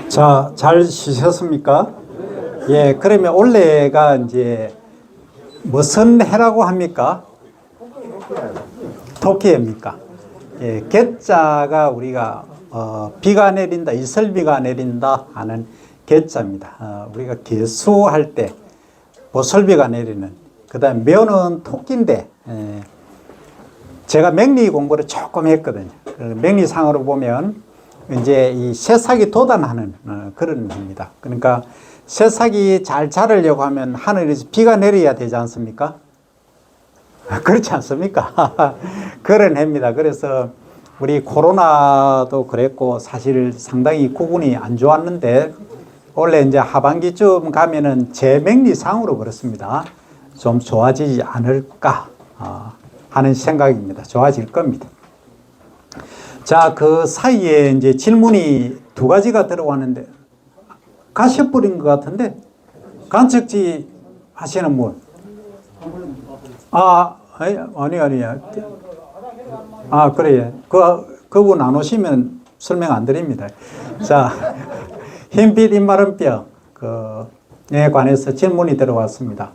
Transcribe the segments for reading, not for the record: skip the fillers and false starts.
자, 잘 쉬셨습니까? 예, 그러면 올해가 이제 무슨 해라고 합니까? 토끼해입니까? 예, 개자가 우리가 비가 내린다, 이슬비가 내린다 하는 개자입니다. 우리가 개수할 때 보슬비가 내리는, 그 다음에 묘는 토끼인데, 제가 맹리 공부를 조금 했거든요. 맹리상으로 보면 이제 이 새싹이 돋아나는 그런 해입니다. 그러니까 새싹이 잘 자라려고 하면 하늘에서 비가 내려야 되지 않습니까? 그렇지 않습니까? 그런 해입니다. 그래서 우리 코로나도 그랬고 사실 상당히 구분이 안 좋았는데 원래 이제 하반기쯤 가면은 제 맹리상으로 그렇습니다. 좀 좋아지지 않을까 하는 생각입니다. 좋아질 겁니다. 자, 그 사이에 이제 질문이 두 가지가 들어왔는데 가셔버린 것 같은데 간척지 하시는 분? 아니요. 그래요. 그분 안 오시면 설명 안 드립니다. 자, 흰빛 입마름병 에 관해서 질문이 들어왔습니다.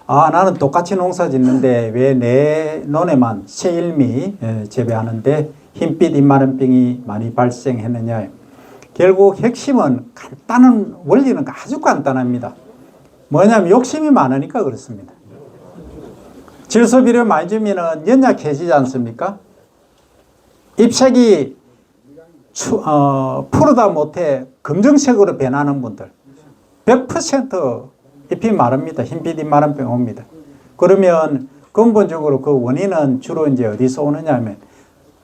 나는 똑같이 농사 짓는데 왜 내 논에만 새일미 재배하는데 흰빛 입마름병이 많이 발생했느냐. 결국 핵심은 간단한 원리는 아주 간단합니다. 뭐냐면 욕심이 많으니까 그렇습니다. 질소비료 많이 주면은 연약해지지 않습니까? 잎색이 푸르다 못해 검정색으로 변하는 분들 100% 잎이 마릅니다. 흰빛 잎마름병 옵니다. 그러면 근본적으로 그 원인은 주로 이제 어디서 오느냐 하면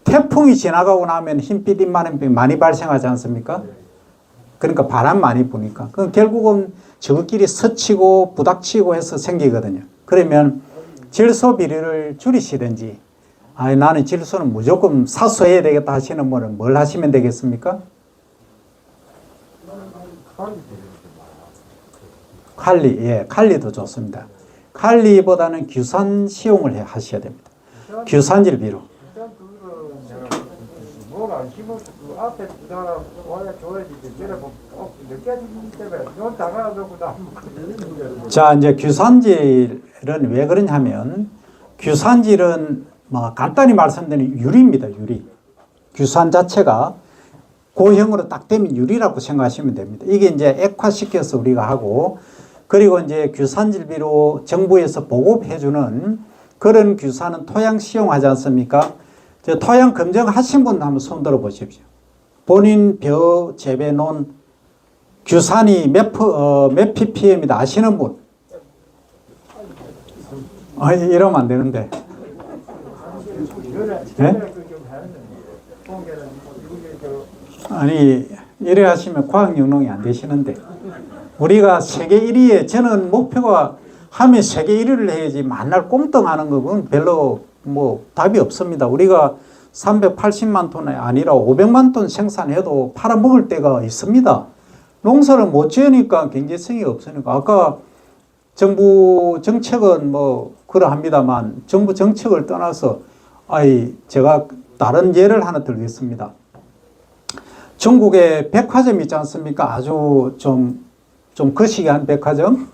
태풍이 지나가고 나면 흰빛 잎마름병 많이 발생하지 않습니까? 그러니까 바람 많이 부니까. 그럼 결국은 저것끼리 스치고 부닥치고 해서 생기거든요. 그러면 질소 비료를 줄이시든지 나는 질소는 무조건 사수해야 되겠다 하시는 분은 뭘 하시면 되겠습니까? 칼리, 칼리도 좋습니다. 칼리보다는 규산 시용을 하셔야 됩니다. 규산질 비료. 자, 이제 규산질은 왜 그러냐면 규산질은 간단히 말씀드리면 유리입니다. 유리. 규산 자체가 고형으로 딱 되면 유리라고 생각하시면 됩니다. 이게 이제 액화시켜서 우리가 하고 그리고 이제 규산질비로 정부에서 보급해주는 그런 규산은 토양 시용하지 않습니까? 토양 검증하신 분 한번 손들어 보십시오. 본인 벼 재배논 규산이 몇 ppm이다 아시는 분? 이러면 안 되는데. 네? 아니, 이래 하시면 과학 영농이 안 되시는데. 우리가 세계 1위에 저는 목표가 하면 세계 1위를 해야지 만날 꼼떡하는 거는 별로 답이 없습니다. 우리가 380만 톤이 아니라 500만 톤 생산해도 팔아먹을 때가 있습니다. 농사를 못 지으니까 경제성이 없으니까. 아까 정부 정책은 그러합니다만 정부 정책을 떠나서 제가 다른 예를 하나 들겠습니다. 전국에 백화점 있지 않습니까? 아주 좀 거시기한 백화점.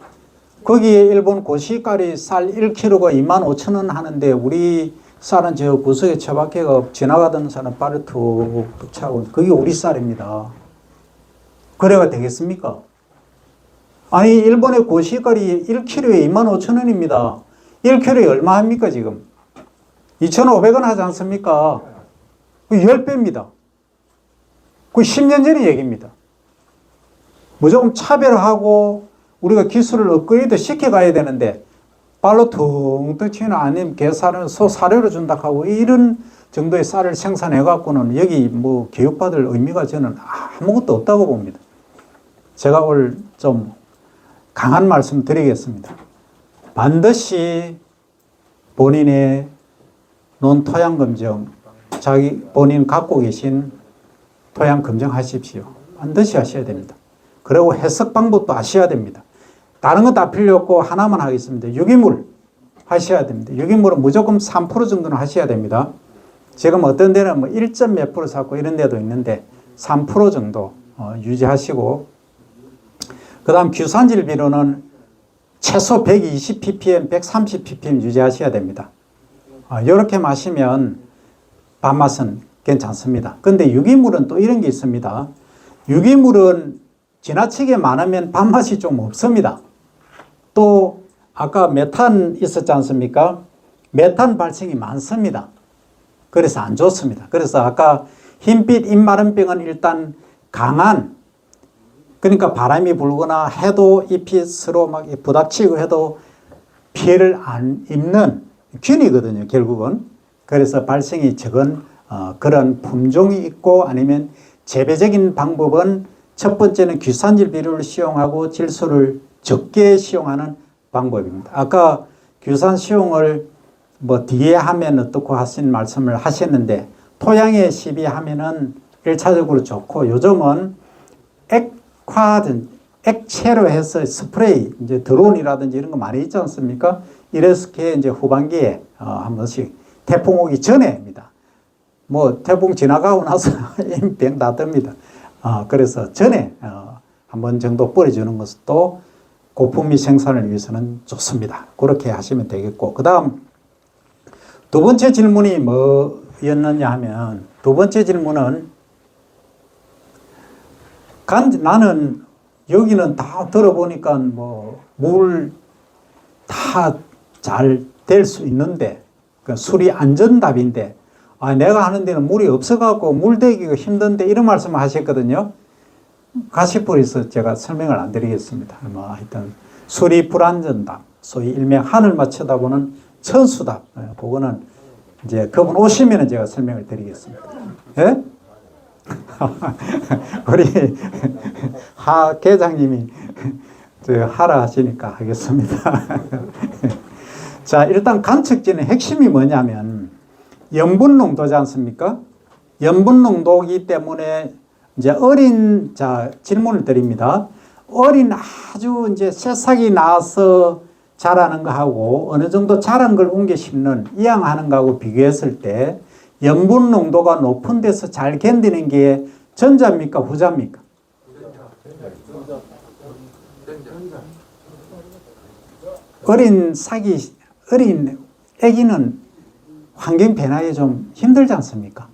거기에 일본 고시가리 쌀 1kg가 25,000원 하는데 우리 쌀은 저 구석에 처박혀가 지나가던 사람 발을 툭 차고 그게 우리 쌀입니다. 그래가 되겠습니까? 아니 일본의 고시가리 1kg에 25,000원입니다. 1kg에 얼마 합니까 지금? 2,500원 하지 않습니까? 그 10배입니다. 그 10년 전의 얘기입니다. 무조건 차별하고 우리가 기술을 업그레이드 시켜가야 되는데 발로 퉁퉁 치는 아니면 개살은 소 사료로 준다 하고 이런 정도의 쌀을 생산해 갖고는 여기 교육받을 의미가 저는 아무것도 없다고 봅니다. 제가 오늘 좀 강한 말씀 드리겠습니다. 반드시 본인의 논 토양 검증, 본인 갖고 계신 토양 검증하십시오. 반드시 하셔야 됩니다. 그리고 해석 방법도 아셔야 됩니다. 다른 거 다 필요 없고 하나만 하겠습니다. 유기물 하셔야 됩니다. 유기물은 무조건 3% 정도는 하셔야 됩니다. 지금 어떤 데는 1점 몇 프로 샀고 이런 데도 있는데 3% 정도 유지하시고, 그 다음 규산질 비료는 최소 120 ppm, 130 ppm 유지하셔야 됩니다. 이렇게 마시면 밥맛은 괜찮습니다. 근데 유기물은 또 이런 게 있습니다. 유기물은 지나치게 많으면 밥맛이 좀 없습니다. 또 아까 메탄 있었지 않습니까? 메탄 발생이 많습니다. 그래서 안 좋습니다. 그래서 아까 흰빛 입마름병은 일단 강한, 그러니까 바람이 불거나 해도 잎이 서로 막 부닥치고 해도 피해를 안 입는 균이거든요, 결국은. 그래서 발생이 적은 그런 품종이 있고, 아니면 재배적인 방법은 첫 번째는 규산질 비료를 시용하고 질소를 적게 시용하는 방법입니다. 아까 규산 시용을 뭐 뒤에 하면 어떻고 하신 말씀을 하셨는데, 토양에 시비하면은 1차적으로 좋고, 요즘은 액체로 해서 스프레이, 이제 드론이라든지 이런 거 많이 있지 않습니까? 이렇게 이제 후반기에 한 번씩 태풍 오기 전에입니다. 뭐 태풍 지나가고 나서 병 다 듭니다. 그래서 전에 한 번 정도 뿌려주는 것도 고품위 생산을 위해서는 좋습니다. 그렇게 하시면 되겠고, 그 다음 두 번째 질문이 뭐였느냐 하면, 두 번째 질문은 나는 여기는 다 들어보니까 뭐 물 다 잘 될 수 있는데, 그 수리 안전답인데, 내가 하는 데는 물이 없어갖고 물 대기가 힘든데, 이런 말씀을 하셨거든요. 가시불에서 제가 설명을 안 드리겠습니다. 하여튼 수리 불안전답, 소위 일명 하늘만 쳐다보는 천수답, 그거는 이제 그분 오시면 제가 설명을 드리겠습니다. 예? 우리 하 계장님이 하라 하시니까 하겠습니다. 자, 일단 간척지는 핵심이 뭐냐면 염분 농도지 않습니까? 염분 농도이기 때문에 이제 질문을 드립니다. 어린 아주 이제 새싹이 나서 자라는 거하고 어느 정도 자란 걸 옮겨 심는, 이양하는 거하고 비교했을 때 염분 농도가 높은 데서 잘 견디는 게 전자입니까, 후자입니까? 어린 애기는 환경 변화에 좀 힘들지 않습니까?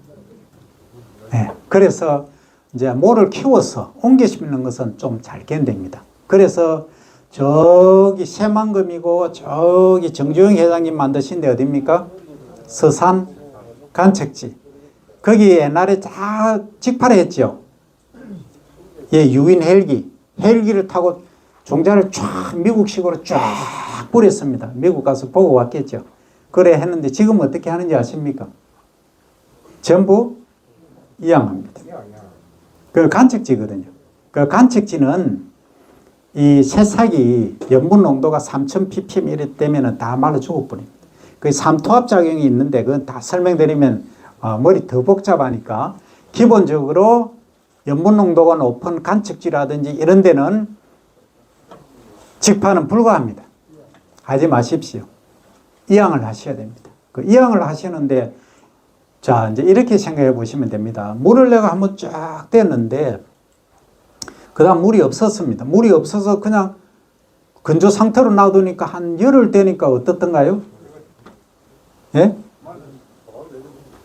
네. 그래서 이제 모를 키워서 옮겨 심는 것은 좀 잘 견딥니다. 그래서 저기 새만금이고 저기 정주영 회장님 만드신 데 어디입니까? 서산 간척지. 거기 옛날에 다 직파를 했죠. 예, 유인 헬기를 타고 종자를 쫙 미국식으로 쫙 뿌렸습니다. 미국 가서 보고 왔겠죠. 그래 했는데 지금 어떻게 하는지 아십니까? 전부 이양합니다. 그 간척지거든요. 그 간척지는 이 새싹이 염분 농도가 3000 ppm 이래 되면 다 말라 죽어버립니다. 그 삼투압 작용이 있는데 그건 다 설명드리면 머리 더 복잡하니까, 기본적으로 염분 농도가 높은 간척지라든지 이런 데는 직파는 불가합니다. 하지 마십시오. 이양을 하셔야 됩니다. 그 이양을 하시는데, 자, 이제 이렇게 생각해 보시면 됩니다. 물을 내가 한번 쫙 뗐는데, 그 다음 물이 없었습니다. 물이 없어서 그냥 건조 상태로 놔두니까 한 열흘 되니까 어떻던가요? 예?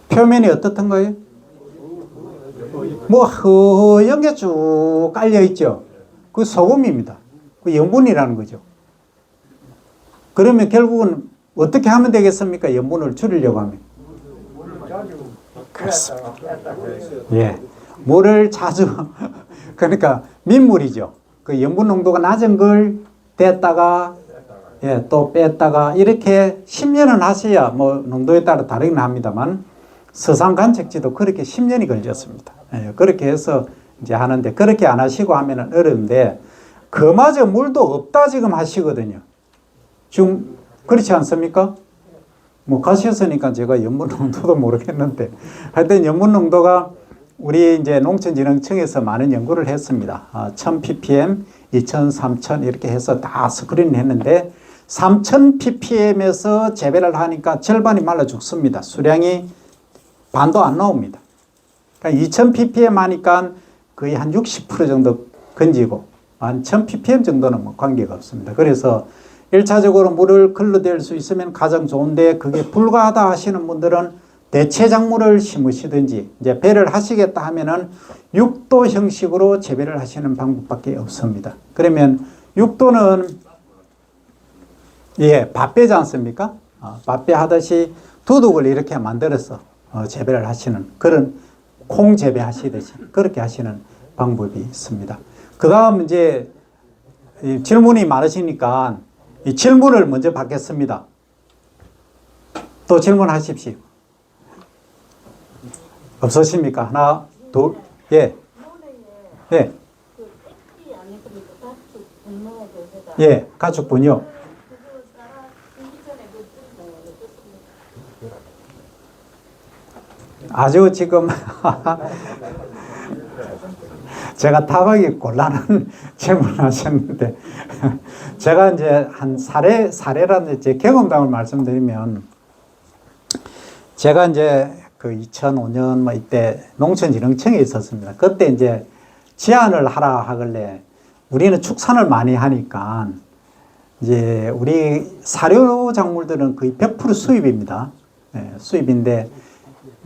표면이 어떻던가요? 뭐 허연 게 쭉 깔려 있죠. 그 소금입니다. 그 염분이라는 거죠. 그러면 결국은 어떻게 하면 되겠습니까? 염분을 줄이려고 하면. 그렇습니다. 예. 물을 자주, 그러니까 민물이죠. 그 염분 농도가 낮은 걸 뗐다가, 예, 또 뺐다가, 이렇게 10년은 하셔야 뭐 농도에 따라 다르긴 합니다만, 서산 간척지도 그렇게 10년이 걸렸습니다. 예, 그렇게 해서 이제 하는데, 그렇게 안 하시고 하면은 어려운데, 그마저 물도 없다 지금 하시거든요. 지금 그렇지 않습니까? 뭐 가셨으니까 제가 염분 농도도 모르겠는데, 하여튼 염분 농도가 우리 이제 농촌진흥청에서 많은 연구를 했습니다. 1000 ppm, 2000, 3000 이렇게 해서 다 스크린을 했는데, 3000 ppm에서 재배를 하니까 절반이 말라 죽습니다. 수량이 반도 안 나옵니다. 그러니까 2000 ppm 하니까 거의 한 60% 정도 건지고 한 1000ppm 정도는 뭐 관계가 없습니다. 그래서 1차적으로 물을 걸러댈 수 있으면 가장 좋은데 그게 불가하다 하시는 분들은 대체 작물을 심으시든지 이제 배를 하시겠다 하면은 6도 형식으로 재배를 하시는 방법밖에 없습니다. 그러면 6도는 밭배지 않습니까? 밭배 하듯이 두둑을 이렇게 만들어서 재배를 하시는 그런 콩 재배하시듯이 그렇게 하시는 방법이 있습니다. 그 다음 이제 질문이 많으시니까 이 질문을 먼저 받겠습니다. 또 질문하십시오. 없으십니까? 하나, 둘, 예. 예. 예, 가축분요. 아주 지금 제가 답하기 곤란한 질문을 하셨는데 제가 이제 한 사례라는 제 경험담을 말씀드리면 제가 이제 그 2005년 뭐 이때 농촌진흥청에 있었습니다. 그때 이제 제안을 하라 하길래 우리는 축산을 많이 하니까 이제 우리 사료 작물들은 거의 100% 수입입니다. 네, 수입인데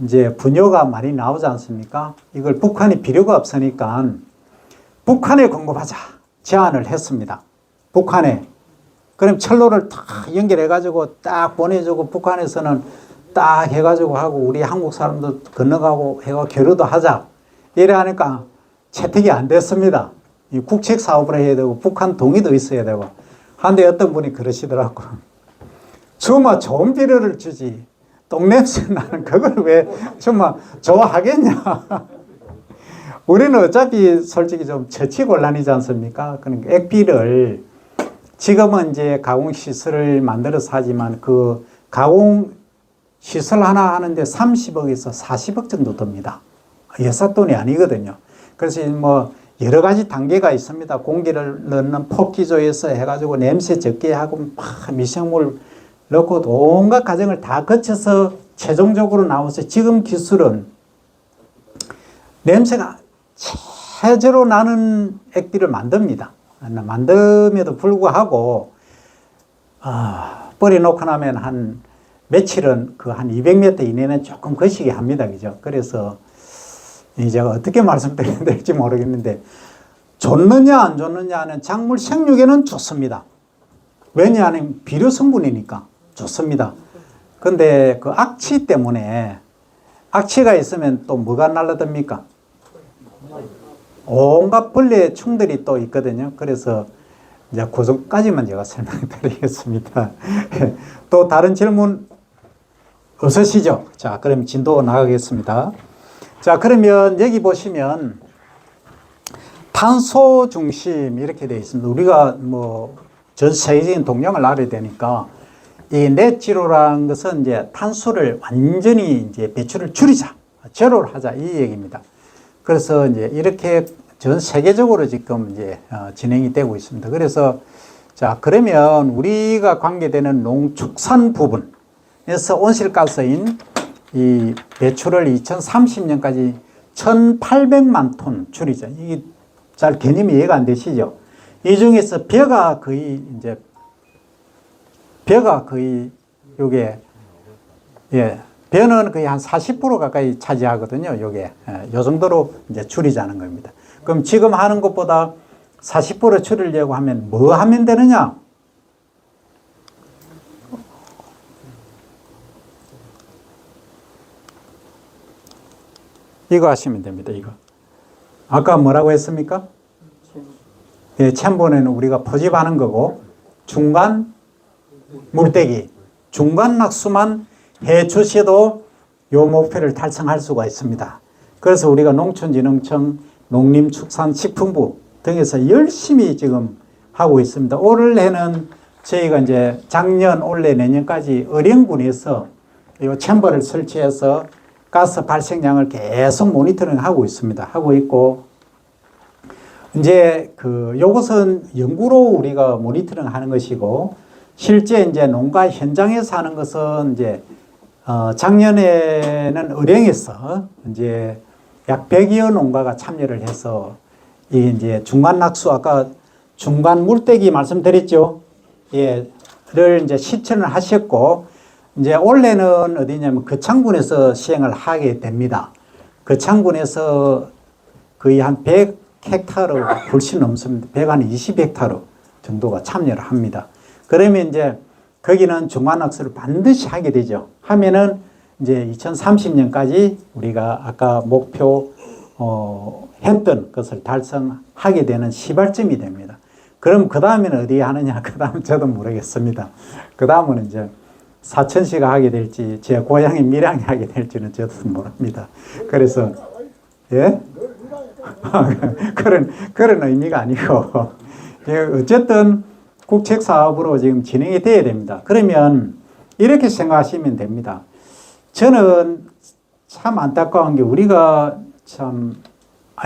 이제 분뇨가 많이 나오지 않습니까? 이걸 북한이 필요가 없으니까 북한에 공급하자 제안을 했습니다. 북한에. 그럼 철로를 딱 연결해가지고 딱 보내주고 북한에서는 딱 해가지고 하고 우리 한국 사람도 건너가고 해가 교류도 하자. 이래 하니까 채택이 안 됐습니다. 이 국책 사업을 해야 되고 북한 동의도 있어야 되고. 한데 어떤 분이 그러시더라고. 정말 좋은 비료를 주지. 똥냄새 나는 그걸 왜 정말 좋아하겠냐. 우리는 어차피 솔직히 좀 처치곤란이지 않습니까? 그러니까 액비를 지금은 이제 가공시설을 만들어서 하지만 그 가공시설 하나 하는데 30억에서 40억 정도 듭니다. 여윳돈이 아니거든요. 그래서 뭐 여러 가지 단계가 있습니다. 공기를 넣는 폭기조에서 해가지고 냄새 적게 하고 막 미생물 넣고 온갖 과정을 다 거쳐서 최종적으로 나와서 지금 기술은 냄새가 최저로 나는 액비를 만듭니다. 만듦에도 불구하고 뿌려놓고 나면 한 며칠은 그 한 200m 이내는 조금 거시기 합니다. 그죠? 그래서 제가 어떻게 말씀드려야 될지 모르겠는데 좋느냐 안 좋느냐는 작물 생육에는 좋습니다. 왜냐하면 비료 성분이니까 좋습니다. 근데 그 악취 때문에 악취가 있으면 또 뭐가 날라듭니까? 온갖 벌레 충들이 또 있거든요. 그래서 이제 그 정도까지만 제가 설명드리겠습니다. 또 다른 질문 없으시죠? 자, 그럼 진도 나가겠습니다. 자, 그러면 여기 보시면 탄소 중심 이렇게 되어 있습니다. 우리가 뭐 전 세계적인 동향을 알아야 되니까 이 넷지로라는 것은 이제 탄소를 완전히 이제 배출을 줄이자, 제로를 하자 이 얘기입니다. 그래서 이제 이렇게 전 세계적으로 지금 이제 진행이 되고 있습니다. 그래서 자, 그러면 우리가 관계되는 농축산 부분에서 온실가스인 이 배출을 2030년까지 1,800만 톤 줄이자. 이게 잘 개념이 이해가 안 되시죠? 이 중에서 벼가 거의 요게, 예, 벼는 거의 한 40% 가까이 차지하거든요. 요게. 요 정도로 이제 줄이자는 겁니다. 그럼 지금 하는 것보다 40% 줄이려고 하면 뭐 하면 되느냐? 이거 하시면 됩니다. 이거. 아까 뭐라고 했습니까? 예, 챔버는 우리가 포집하는 거고 중간 물대기, 중간 낙수만 해 주셔도 요 목표를 달성할 수가 있습니다. 그래서 우리가 농촌진흥청, 농림축산식품부 등에서 열심히 지금 하고 있습니다. 올해는 저희가 이제 작년, 올해, 내년까지 의령군에서 이 챔버를 설치해서 가스 발생량을 계속 모니터링 하고 있습니다. 하고 있고, 이제 요것은 연구로 우리가 모니터링 하는 것이고, 실제 이제 농가 현장에서 하는 것은 이제, 작년에는 의령에서 이제 약 100여 농가가 참여를 해서 이게 이제 중간 낙수 아까 중간 물대기 말씀드렸죠. 예, 를 이제 실천을 하셨고 이제 올해는 어디냐면 거창군에서 시행을 하게 됩니다. 거창군에서 거의 한 100헥타르 훨씬 넘습니다. 120헥타르 정도가 참여를 합니다. 그러면 이제 거기는 중간 낙수를 반드시 하게 되죠. 하면은 이제 2030년까지 우리가 아까 목표 했던 것을 달성하게 되는 시발점이 됩니다. 그럼 그 다음에는 어디에 하느냐? 그 다음은 저도 모르겠습니다. 그 다음은 이제 사천시가 하게 될지 제 고향인 밀양이 하게 될지는 저도 모릅니다. 그래서 예? 그런 의미가 아니고 어쨌든 국책 사업으로 지금 진행이 돼야 됩니다. 그러면 이렇게 생각하시면 됩니다. 저는 참 안타까운 게 우리가 참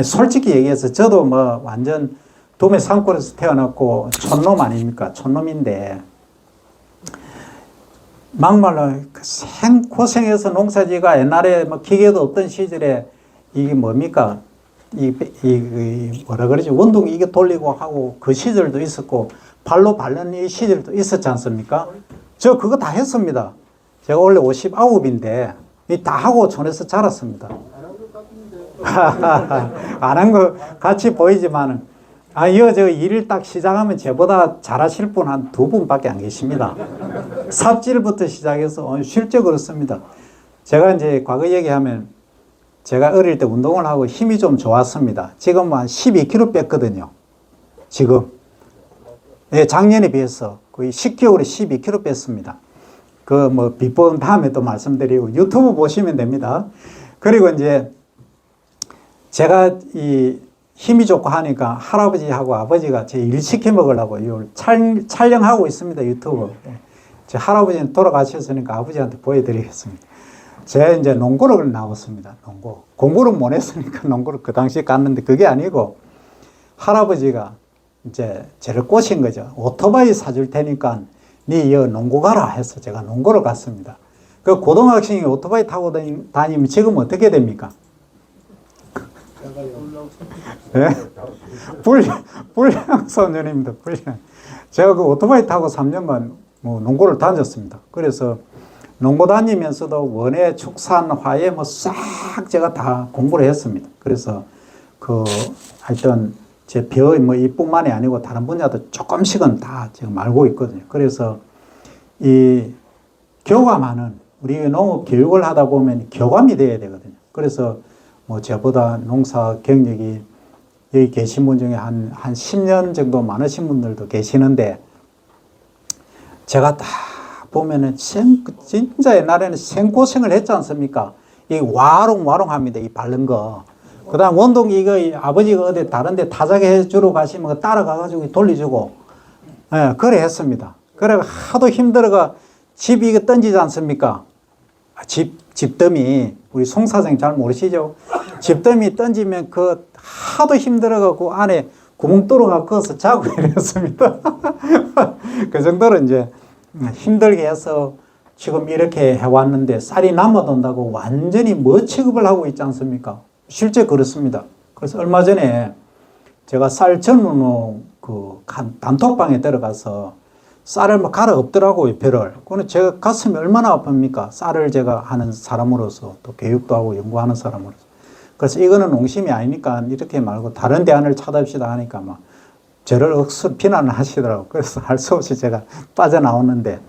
솔직히 얘기해서 저도 뭐 완전 도매 산골에서 태어났고 촌놈 아닙니까? 촌놈인데 막말로 생고생해서 농사지가 옛날에 뭐 기계도 없던 시절에 이게 뭡니까? 뭐라 그러지? 원동 이게 돌리고 하고 그 시절도 있었고 발로 밟는 이 시절도 있었지 않습니까? 저 그거 다 했습니다. 제가 원래 59인데 다 하고 촌에서 자랐습니다. 안 한 거 같이 보이지만은 저 일을 딱 시작하면 저보다 잘하실 분 한 2분밖에 안 계십니다. 삽질부터 시작해서 실제 그렇습니다. 제가 이제 과거 얘기하면 제가 어릴 때 운동을 하고 힘이 좀 좋았습니다. 지금 한 12kg 뺐거든요. 지금. 네, 작년에 비해서 거의 10개월에 12kg 뺐습니다. 그 뭐 비법 다음에 또 말씀드리고 유튜브 보시면 됩니다. 그리고 이제 제가 이 힘이 좋고 하니까 할아버지하고 아버지가 제 일 시켜 먹으려고 이걸 촬영하고 있습니다. 유튜브. 제 할아버지는 돌아가셨으니까 아버지한테 보여드리겠습니다. 제가 이제 농구를 나왔습니다. 농구. 공부를 못 했으니까 농구를 그 당시에 갔는데 그게 아니고 할아버지가 이제 저를 꼬신 거죠. 오토바이 사줄 테니까 네 농구 가라 해서 제가 농구를 갔습니다. 그 고등학생이 오토바이 타고 다니면 지금 어떻게 됩니까? 네? 불량 소년입니다. 불량. 제가 그 오토바이 타고 3년간 뭐 농구를 다녔습니다. 그래서 농구 다니면서도 원예, 축산, 화예 뭐 싹 제가 다 공부를 했습니다. 그래서 하여튼 제 뭐 이뿐만이 아니고 다른 분야도 조금씩은 다 지금 알고 있거든요. 그래서 이 교감하는 우리 농업 교육을 하다 보면 교감이 돼야 되거든요. 그래서 뭐 저보다 농사 경력이 여기 계신 분 중에 한 10년 정도 많으신 분들도 계시는데 제가 다 보면은 진짜 옛날에는 생고생을 했지 않습니까? 이 와롱와롱합니다. 이 바른 거. 그 다음 원동 이거 아버지가 어디 다른데 타작해 주러 가시면 따라가가지고 돌려주고, 예, 그래 했습니다. 그래 하도 힘들어가 집 이거 던지지 않습니까? 집더미, 우리 송 사장님 잘 모르시죠? 집더미 던지면 그 하도 힘들어가고 안에 구멍 뚫어가 거기서 자고 이랬습니다. 그 정도로 이제 힘들게 해서 지금 이렇게 해왔는데 쌀이 남아돈다고 완전히 뭐 취급을 하고 있지 않습니까? 실제 그렇습니다. 그래서 얼마 전에 제가 쌀 전문 단톡방에 들어가서 쌀을 막 갈아 엎더라고요, 배를. 그거는 제가 가슴이 얼마나 아픕니까? 쌀을 제가 하는 사람으로서 또 교육도 하고 연구하는 사람으로서. 그래서 이거는 농심이 아니니까 이렇게 말고 다른 대안을 찾아봅시다 하니까 막 저를 억수 비난을 하시더라고요. 그래서 할 수 없이 제가 빠져나오는데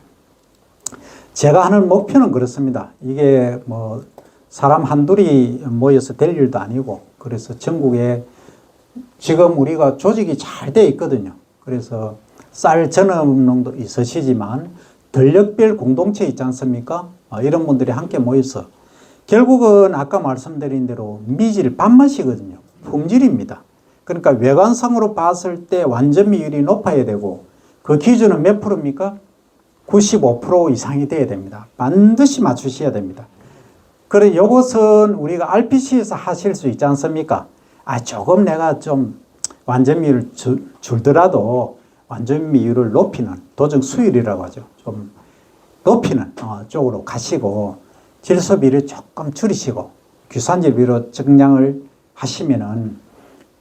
제가 하는 목표는 그렇습니다. 이게 뭐 사람 한둘이 모여서 될 일도 아니고 그래서 전국에 지금 우리가 조직이 잘 돼 있거든요. 그래서 쌀 전업농도 있으시지만 전력별 공동체 있지 않습니까? 이런 분들이 함께 모여서 결국은 아까 말씀드린 대로 미질 밥맛이거든요. 품질입니다. 그러니까 외관상으로 봤을 때 완전미율이 높아야 되고 그 기준은 몇 프로입니까? 95% 이상이 돼야 됩니다. 반드시 맞추셔야 됩니다. 그래 이것은 우리가 RPC에서 하실 수 있지 않습니까? 조금 내가 좀 완전미율을 줄더라도 완전미율을 높이는 도정 수율이라고 하죠. 좀 높이는 쪽으로 가시고 질소비를 조금 줄이시고 규산질 비료 증량을 하시면은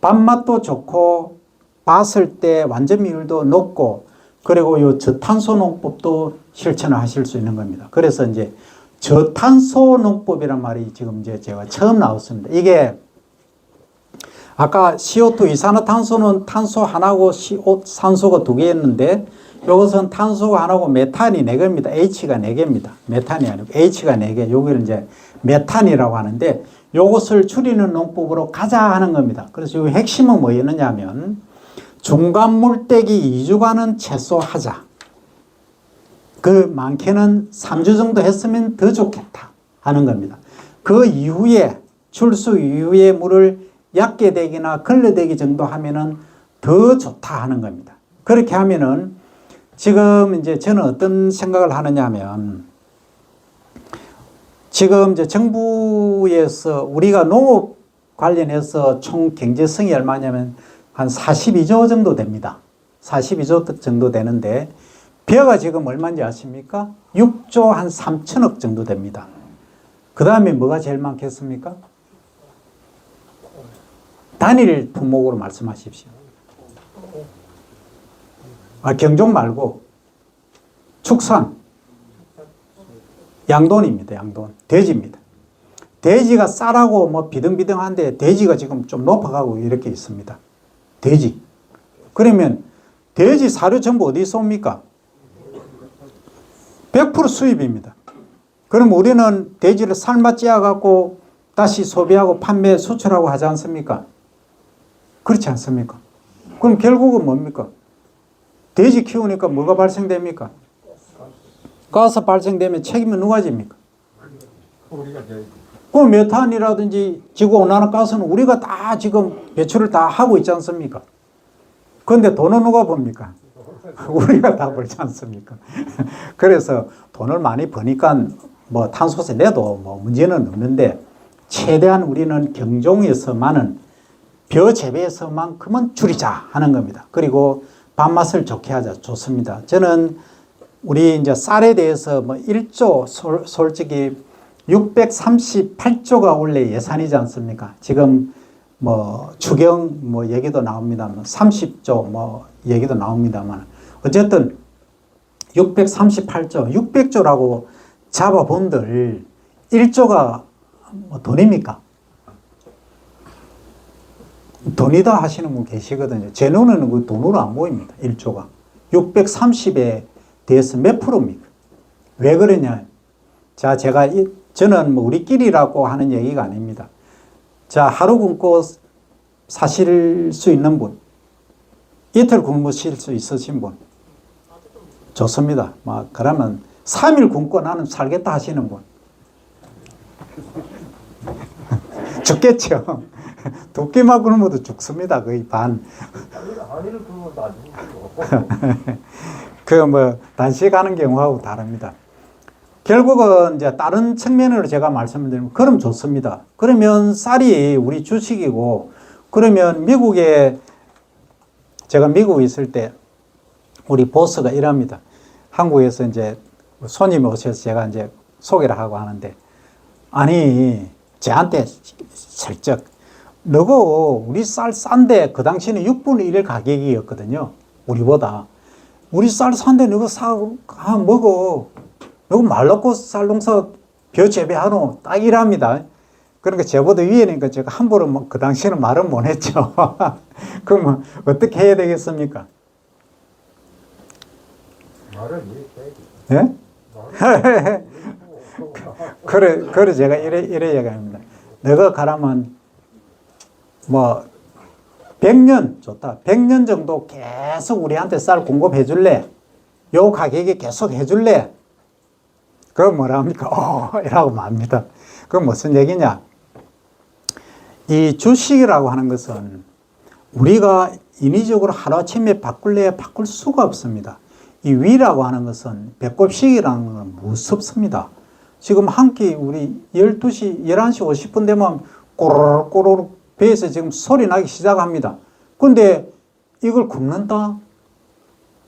밥맛도 좋고 봤을 때 완전미율도 높고 그리고 요 저탄소 농법도 실천을 하실 수 있는 겁니다. 그래서 이제 저탄소 농법이란 말이 지금 이제 제가 처음 나왔습니다. 이게 아까 CO2 이산화탄소는 탄소 하나고 산소가 두 개였는데 이것은 탄소가 하나고 메탄이 4개입니다. H가 4개입니다. 메탄이 아니고 H가 4개. 여기를 이제 메탄이라고 하는데 이것을 줄이는 농법으로 가자 하는 겁니다. 그래서 이 핵심은 뭐였느냐면 중간 물때기 2주간은 최소하자. 그 많게는 3주 정도 했으면 더 좋겠다 하는 겁니다. 그 이후에 출수 이후에 물을 얕게 되기나 걸러대기 정도 하면은 더 좋다 하는 겁니다. 그렇게 하면은 지금 이제 저는 어떤 생각을 하느냐 하면 지금 이제 정부에서 우리가 농업 관련해서 총 경제성이 얼마냐면 한 42조 정도 됩니다. 42조 정도 되는데 벼가 지금 얼마인지 아십니까? 6조 한 3천억 정도 됩니다. 그 다음에 뭐가 제일 많겠습니까? 단일 품목으로 말씀하십시오. 경종 말고 축산, 양돈입니다. 양돈, 돼지입니다. 돼지가 쌀하고 뭐 비등비등한데 돼지가 지금 좀 높아가고 이렇게 있습니다. 돼지. 그러면 돼지 사료 전부 어디서 옵니까? 100% 수입입니다. 그럼 우리는 돼지를 삶아 찌어갖고 다시 소비하고 판매, 수출하고 하지 않습니까? 그렇지 않습니까? 그럼 결국은 뭡니까? 돼지 키우니까 뭐가 발생됩니까? 가스 발생되면 책임은 누가 집니까? 그 메탄이라든지 지구온난화 가스는 우리가 다 지금 배출을 다 하고 있지 않습니까? 그런데 돈은 누가 봅니까? 우리가 다 벌지 않습니까? 그래서 돈을 많이 버니까 뭐 탄소세 내도 뭐 문제는 없는데 최대한 우리는 경종에서만은 벼 재배에서만큼은 줄이자 하는 겁니다. 그리고 밥맛을 좋게 하자. 좋습니다. 저는 우리 이제 쌀에 대해서 뭐 1조 솔직히 638조가 원래 예산이지 않습니까? 지금 뭐 추경 뭐 얘기도 나옵니다만 30조 뭐 얘기도 나옵니다만 어쨌든 638조, 600조라고 잡아본들 1조가 뭐 돈입니까? 돈이다 하시는 분 계시거든요. 제 눈에는 그 돈으로 안 보입니다. 1조가. 630에 대해서 몇 프로입니까? 왜 그러냐? 자, 저는 뭐 우리끼리라고 하는 얘기가 아닙니다. 자, 하루 굶고 사실 수 있는 분, 이틀 굶으실 수 있으신 분, 좋습니다. 막 그러면 3일 굶고 나는 살겠다 하시는 분, 죽겠죠. 두 끼만 굶어도 죽습니다. 거의 반. 그 뭐 단식하는 경우하고 다릅니다. 결국은 이제 다른 측면으로 제가 말씀을 드리면 그럼 좋습니다. 그러면 쌀이 우리 주식이고 그러면 제가 미국에 있을 때 우리 보스가 이럽니다. 한국에서 이제 손님이 오셔서 제가 이제 소개를 하고 하는데 아니 저한테 슬쩍 너고 우리 쌀 싼데 그 당시에는 6분의 1 가격이었거든요. 우리보다. 우리 쌀 싼데 너가 먹어. 너가 말 놓고 쌀 농사 벼 재배하노. 딱 이랍니다. 그러니까 저보다 위에니까 제가 함부로 뭐 그 당시에는 말은 못 했죠. 그럼 어떻게 해야 되겠습니까? 말은 이렇게 해야지. 예? 그래 제가 이래 얘기합니다. 너가 가라면 뭐 100년 좋다. 100년 정도 계속 우리한테 쌀 공급해 줄래? 요 가격에 계속 해 줄래? 그럼 뭐라 합니까? 이라고 말합니다. 그럼 무슨 얘기냐? 이 주식이라고 하는 것은 우리가 인위적으로 하루아침에 바꿀래야 바꿀 수가 없습니다. 이 위라고 하는 것은 배꼽시계라는 건 무섭습니다. 지금 한 끼 우리 12시, 11시 50분 되면 꼬르륵 꼬르륵 배에서 지금 소리 나기 시작합니다. 근데 이걸 굽는다?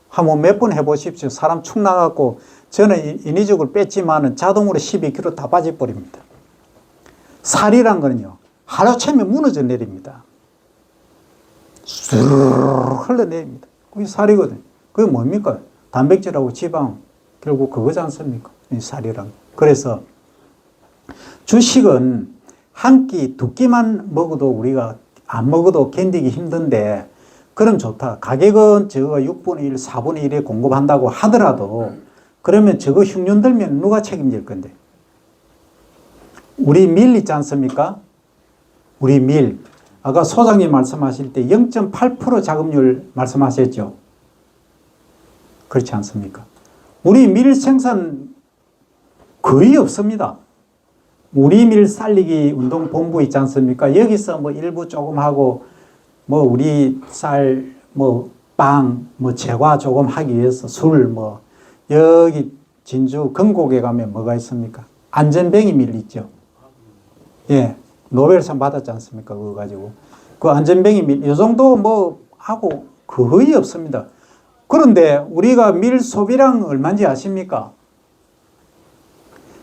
한번 몇 번 해보십시오. 사람 축 나갖고 저는 인위적으로 뺐지만은 자동으로 12kg 다 빠져버립니다. 살이란 거는요, 하루아침에 무너져 내립니다. 쑥 흘러내립니다. 그게 살이거든요. 그게 뭡니까? 단백질하고 지방, 결국 그거지 않습니까? 이 살이란 거. 그래서 주식은 한 끼, 두 끼만 먹어도 우리가 안 먹어도 견디기 힘든데, 그럼 좋다. 가격은 저거 6분의 1, 4분의 1에 공급한다고 하더라도, 그러면 저거 흉년 들면 누가 책임질 건데? 우리 밀 있지 않습니까? 우리 밀. 아까 소장님 말씀하실 때 0.8% 자급률 말씀하셨죠? 그렇지 않습니까? 우리 밀 생산 거의 없습니다. 우리 밀 살리기 운동 본부 있지 않습니까? 여기서 뭐 일부 조금 하고, 뭐 우리 쌀, 뭐 빵, 뭐 제과 조금 하기 위해서 술, 뭐 여기 진주 건곡에 가면 뭐가 있습니까? 안전뱅이 밀 있죠. 예, 노벨상 받았지 않습니까? 그거 가지고 그 안전뱅이 밀, 이 정도 뭐 하고 거의 없습니다. 그런데 우리가 밀 소비량 얼마인지 아십니까?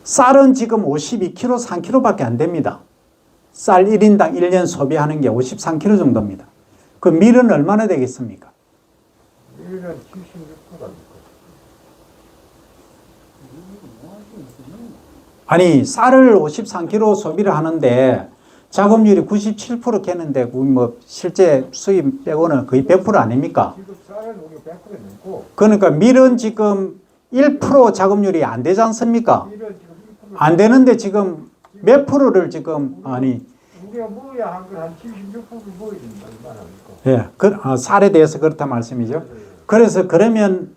쌀은 지금 52kg, 3kg밖에 안 됩니다. 쌀 1인당 1년 소비하는 게 53kg 정도입니다. 그 밀은 얼마나 되겠습니까? 밀은 76%입니까? 아니, 쌀을 53kg 소비를 하는데 자급률이 97% 겠는데 뭐 실제 수입 빼고는 거의 100% 아닙니까? 지금 쌀은 우리 100% 넘고, 그러니까 밀은 지금 1% 자급률이 안 되지 않습니까? 밀은 지금 1% 안 되는데 지금 몇 프로를 지금, 아니, 우리가 먹어야 한 건 한 76% 먹어야 된다 이 말합니까? 예, 쌀에 대해서 그렇다 말씀이죠. 그래서 그러면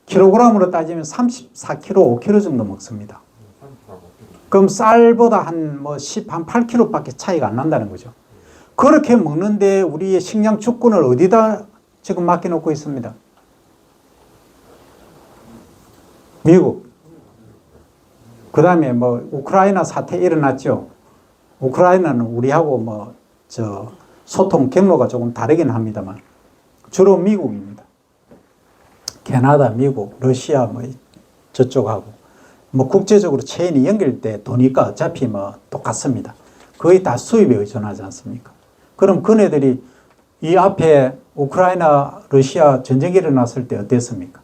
킬로그램으로 따지면 34kg, 5kg 정도 먹습니다. 그럼 쌀보다 한 8kg밖에 차이가 안 난다는 거죠. 그렇게 먹는데 우리의 식량 주권을 어디다 지금 맡겨놓고 있습니다? 미국. 그 다음에 뭐 우크라이나 사태 일어났죠. 우크라이나는 우리하고 소통 경로가 조금 다르긴 합니다만 주로 미국입니다. 캐나다, 미국, 러시아 저쪽하고 국제적으로 체인이 연결돼 도니까 어차피 똑같습니다. 거의 다 수입에 의존하지 않습니까? 그럼 그네들이 이 앞에 우크라이나, 러시아 전쟁이 일어났을 때 어땠습니까?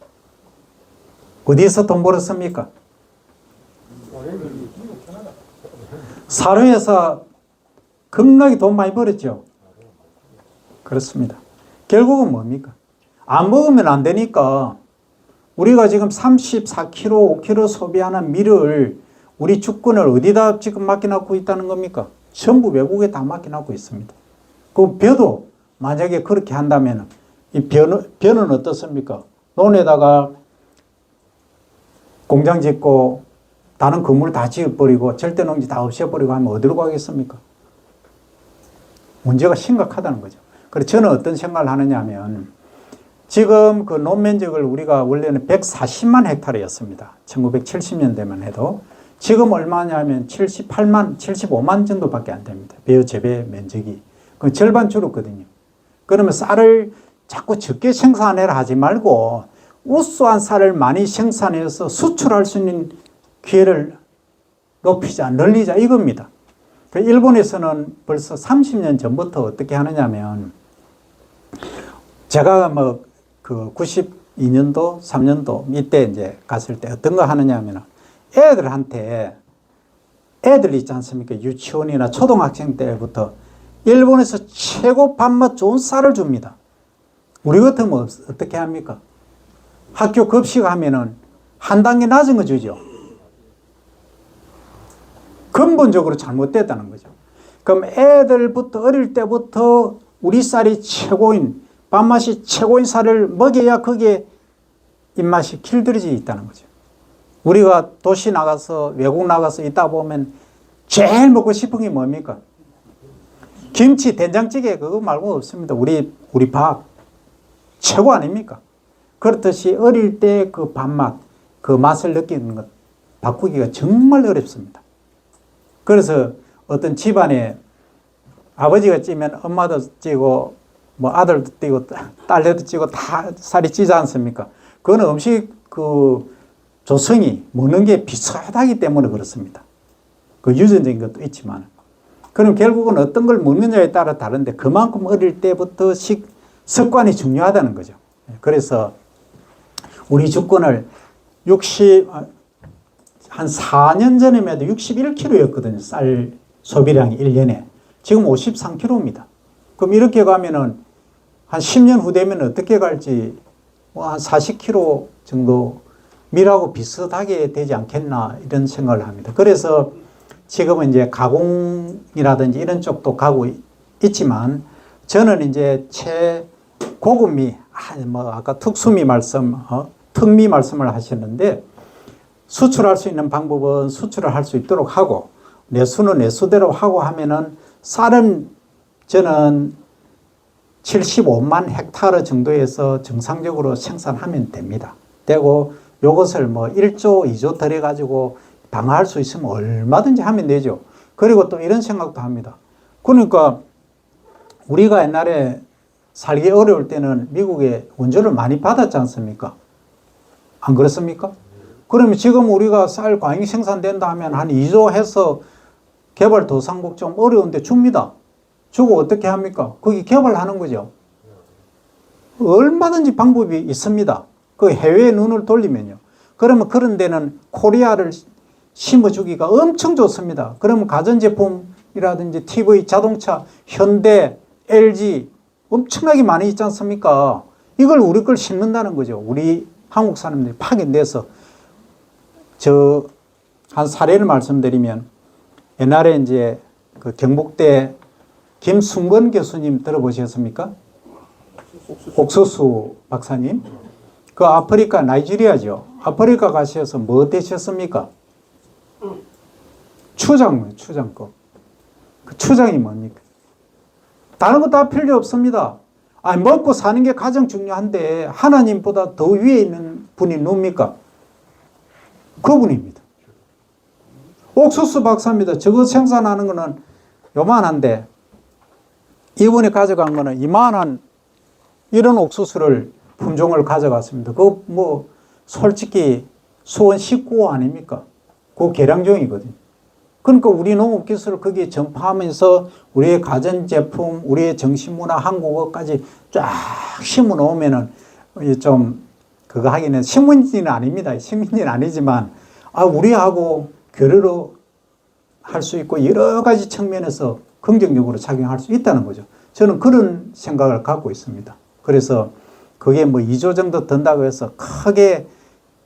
어디서 돈 벌었습니까? 사료에서 겁나게 돈 많이 벌었죠. 그렇습니다. 결국은 뭡니까? 안 먹으면 안 되니까 우리가 지금 34kg, 5kg 소비하는 밀을 우리 주권을 어디다 지금 맡겨놓고 있다는 겁니까? 전부 외국에 다 맡겨놓고 있습니다. 그 벼도 만약에 그렇게 한다면 이 벼는 어떻습니까? 논에다가 공장 짓고 다른 건물 다 지어버리고 절대농지 다 없애버리고 하면 어디로 가겠습니까? 문제가 심각하다는 거죠. 그래서 저는 어떤 생각을 하느냐 하면 지금 그 논면적을 우리가 원래는 140만 헥타르였습니다. 1970년대만 해도. 지금 얼마냐면 78만, 75만 정도밖에 안 됩니다. 벼 재배 면적이. 그 절반 줄었거든요. 그러면 쌀을 자꾸 적게 생산해라 하지 말고 우수한 쌀을 많이 생산해서 수출할 수 있는 기회를 높이자, 늘리자 이겁니다. 일본에서는 벌써 30년 전부터 어떻게 하느냐면 제가 92년도, 3년도 이때 이제 갔을 때 어떤 거 하느냐 하면 애들한테 애들 있지 않습니까? 유치원이나 초등학생 때부터 일본에서 최고 밥맛 좋은 쌀을 줍니다. 우리 같으면 어떻게 합니까? 학교 급식하면은 한 단계 낮은 거 주죠. 근본적으로 잘못됐다는 거죠. 그럼 애들부터 어릴 때부터 우리 쌀이 최고인, 밥맛이 최고인 쌀을 먹여야 그게 입맛이 길들여져 있다는 거죠. 우리가 도시 나가서 외국 나가서 있다 보면 제일 먹고 싶은 게 뭡니까? 김치, 된장찌개 그거 말고 없습니다. 우리 밥 최고 아닙니까? 그렇듯이 어릴 때 그 밥맛, 그 맛을 느끼는 것 바꾸기가 정말 어렵습니다. 그래서 어떤 집안에 아버지가 찌면 엄마도 찌고 아들도 찌고 딸내도 찌고 다 살이 찌지 않습니까? 그건 음식 그 조성이 먹는 게 비슷하기 때문에 그렇습니다. 그 유전적인 것도 있지만. 그럼 결국은 어떤 걸 먹느냐에 따라 다른데 그만큼 어릴 때부터 습관이 중요하다는 거죠. 그래서 우리 주권을 한 4년 전에만 해도 61kg였거든요. 쌀 소비량이 1년에. 지금 53kg입니다. 그럼 이렇게 가면은 한 10년 후 되면 어떻게 갈지 한 40kg 정도 밀하고 비슷하게 되지 않겠나 이런 생각을 합니다. 그래서 지금은 이제 가공이라든지 이런 쪽도 가고 있지만 저는 이제 최고급미, 아까 특수미 특미 말씀을 하셨는데 수출할 수 있는 방법은 수출을 할 수 있도록 하고 내수는 내수대로 하고 하면은 쌀은 저는 75만 헥타르 정도에서 정상적으로 생산하면 됩니다. 되고 요것을 1조, 2조 들여가지고 방어할 수 있으면 얼마든지 하면 되죠. 그리고 또 이런 생각도 합니다. 그러니까 우리가 옛날에 살기 어려울 때는 미국에 원조를 많이 받았지 않습니까? 안 그렇습니까? 그러면 지금 우리가 쌀 과잉 생산된다 하면 한 2조 해서 개발도상국 좀 어려운데 줍니다. 주고 어떻게 합니까? 거기 개발하는 거죠. 얼마든지 방법이 있습니다. 그 해외에 눈을 돌리면요. 그러면 그런 데는 코리아를 심어주기가 엄청 좋습니다. 그러면 가전제품이라든지 TV, 자동차, 현대, LG 엄청나게 많이 있지 않습니까? 이걸 우리 걸 심는다는 거죠. 우리 한국 사람들이 파견돼서 한 사례를 말씀드리면 옛날에 이제 그 경북대 김순건 교수님 들어보셨습니까? 옥수수 박사님. 그 아프리카 나이지리아죠. 아프리카 가셔서 뭐 되셨습니까? 추장급. 그 추장이 뭡니까? 다른 거 다 필요 없습니다. 먹고 사는 게 가장 중요한데 하나님보다 더 위에 있는 분이 누굽니까? 그분입니다. 옥수수 박사입니다. 저거 생산하는 거는 요만한데 이분이 가져간 거는 이만한 이런 옥수수를 품종을 가져갔습니다. 솔직히 수원 19호 아닙니까? 그 계량종이거든요. 그러니까 우리 농업기술을 거기에 전파하면서 우리의 가전제품, 우리의 정신문화, 한국어까지 쫙 심어 놓으면은 좀 그거 하기는 시민지는 아닙니다. 시민지는 아니지만 우리하고 교류를 할 수 있고 여러 가지 측면에서 긍정적으로 작용할 수 있다는 거죠. 저는 그런 생각을 갖고 있습니다. 그래서 그게 2조 정도 든다고 해서 크게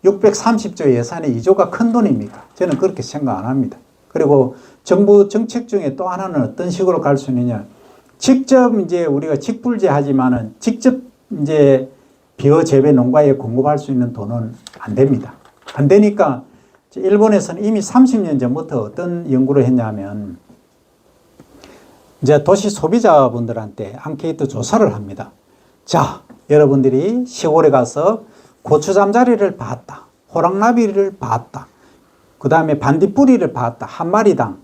630조 예산에 2조가 큰 돈입니까? 저는 그렇게 생각 안 합니다. 그리고 정부 정책 중에 또 하나는 어떤 식으로 갈 수 있느냐. 직접 이제 우리가 직불제하지만은 직접 이제 비어재배 농가에 공급할 수 있는 돈은 안 됩니다. 안 되니까 일본에서는 이미 30년 전부터 어떤 연구를 했냐면 이제 도시 소비자분들한테 앙케이트 조사를 합니다. 자, 여러분들이 시골에 가서 고추 잠자리를 봤다. 호랑나비를 봤다. 그 다음에 반딧불이를 봤다. 한 마리당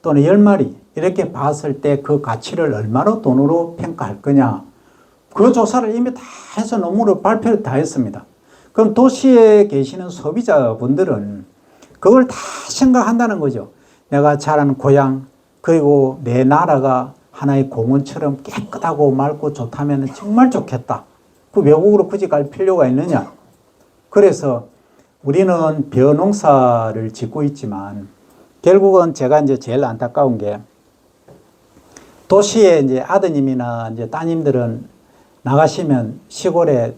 또는 10마리 이렇게 봤을 때 그 가치를 얼마나 돈으로 평가할 거냐. 그 조사를 이미 다 해서 논문으로 발표를 다 했습니다. 그럼 도시에 계시는 소비자분들은 그걸 다 생각한다는 거죠. 내가 자라는 고향 그리고 내 나라가 하나의 공원처럼 깨끗하고 맑고 좋다면 정말 좋겠다. 그 외국으로 굳이 갈 필요가 있느냐. 그래서 우리는 벼농사를 짓고 있지만 결국은 제가 이제 제일 안타까운 게 도시에 이제 아드님이나 이제 따님들은 나가시면 시골에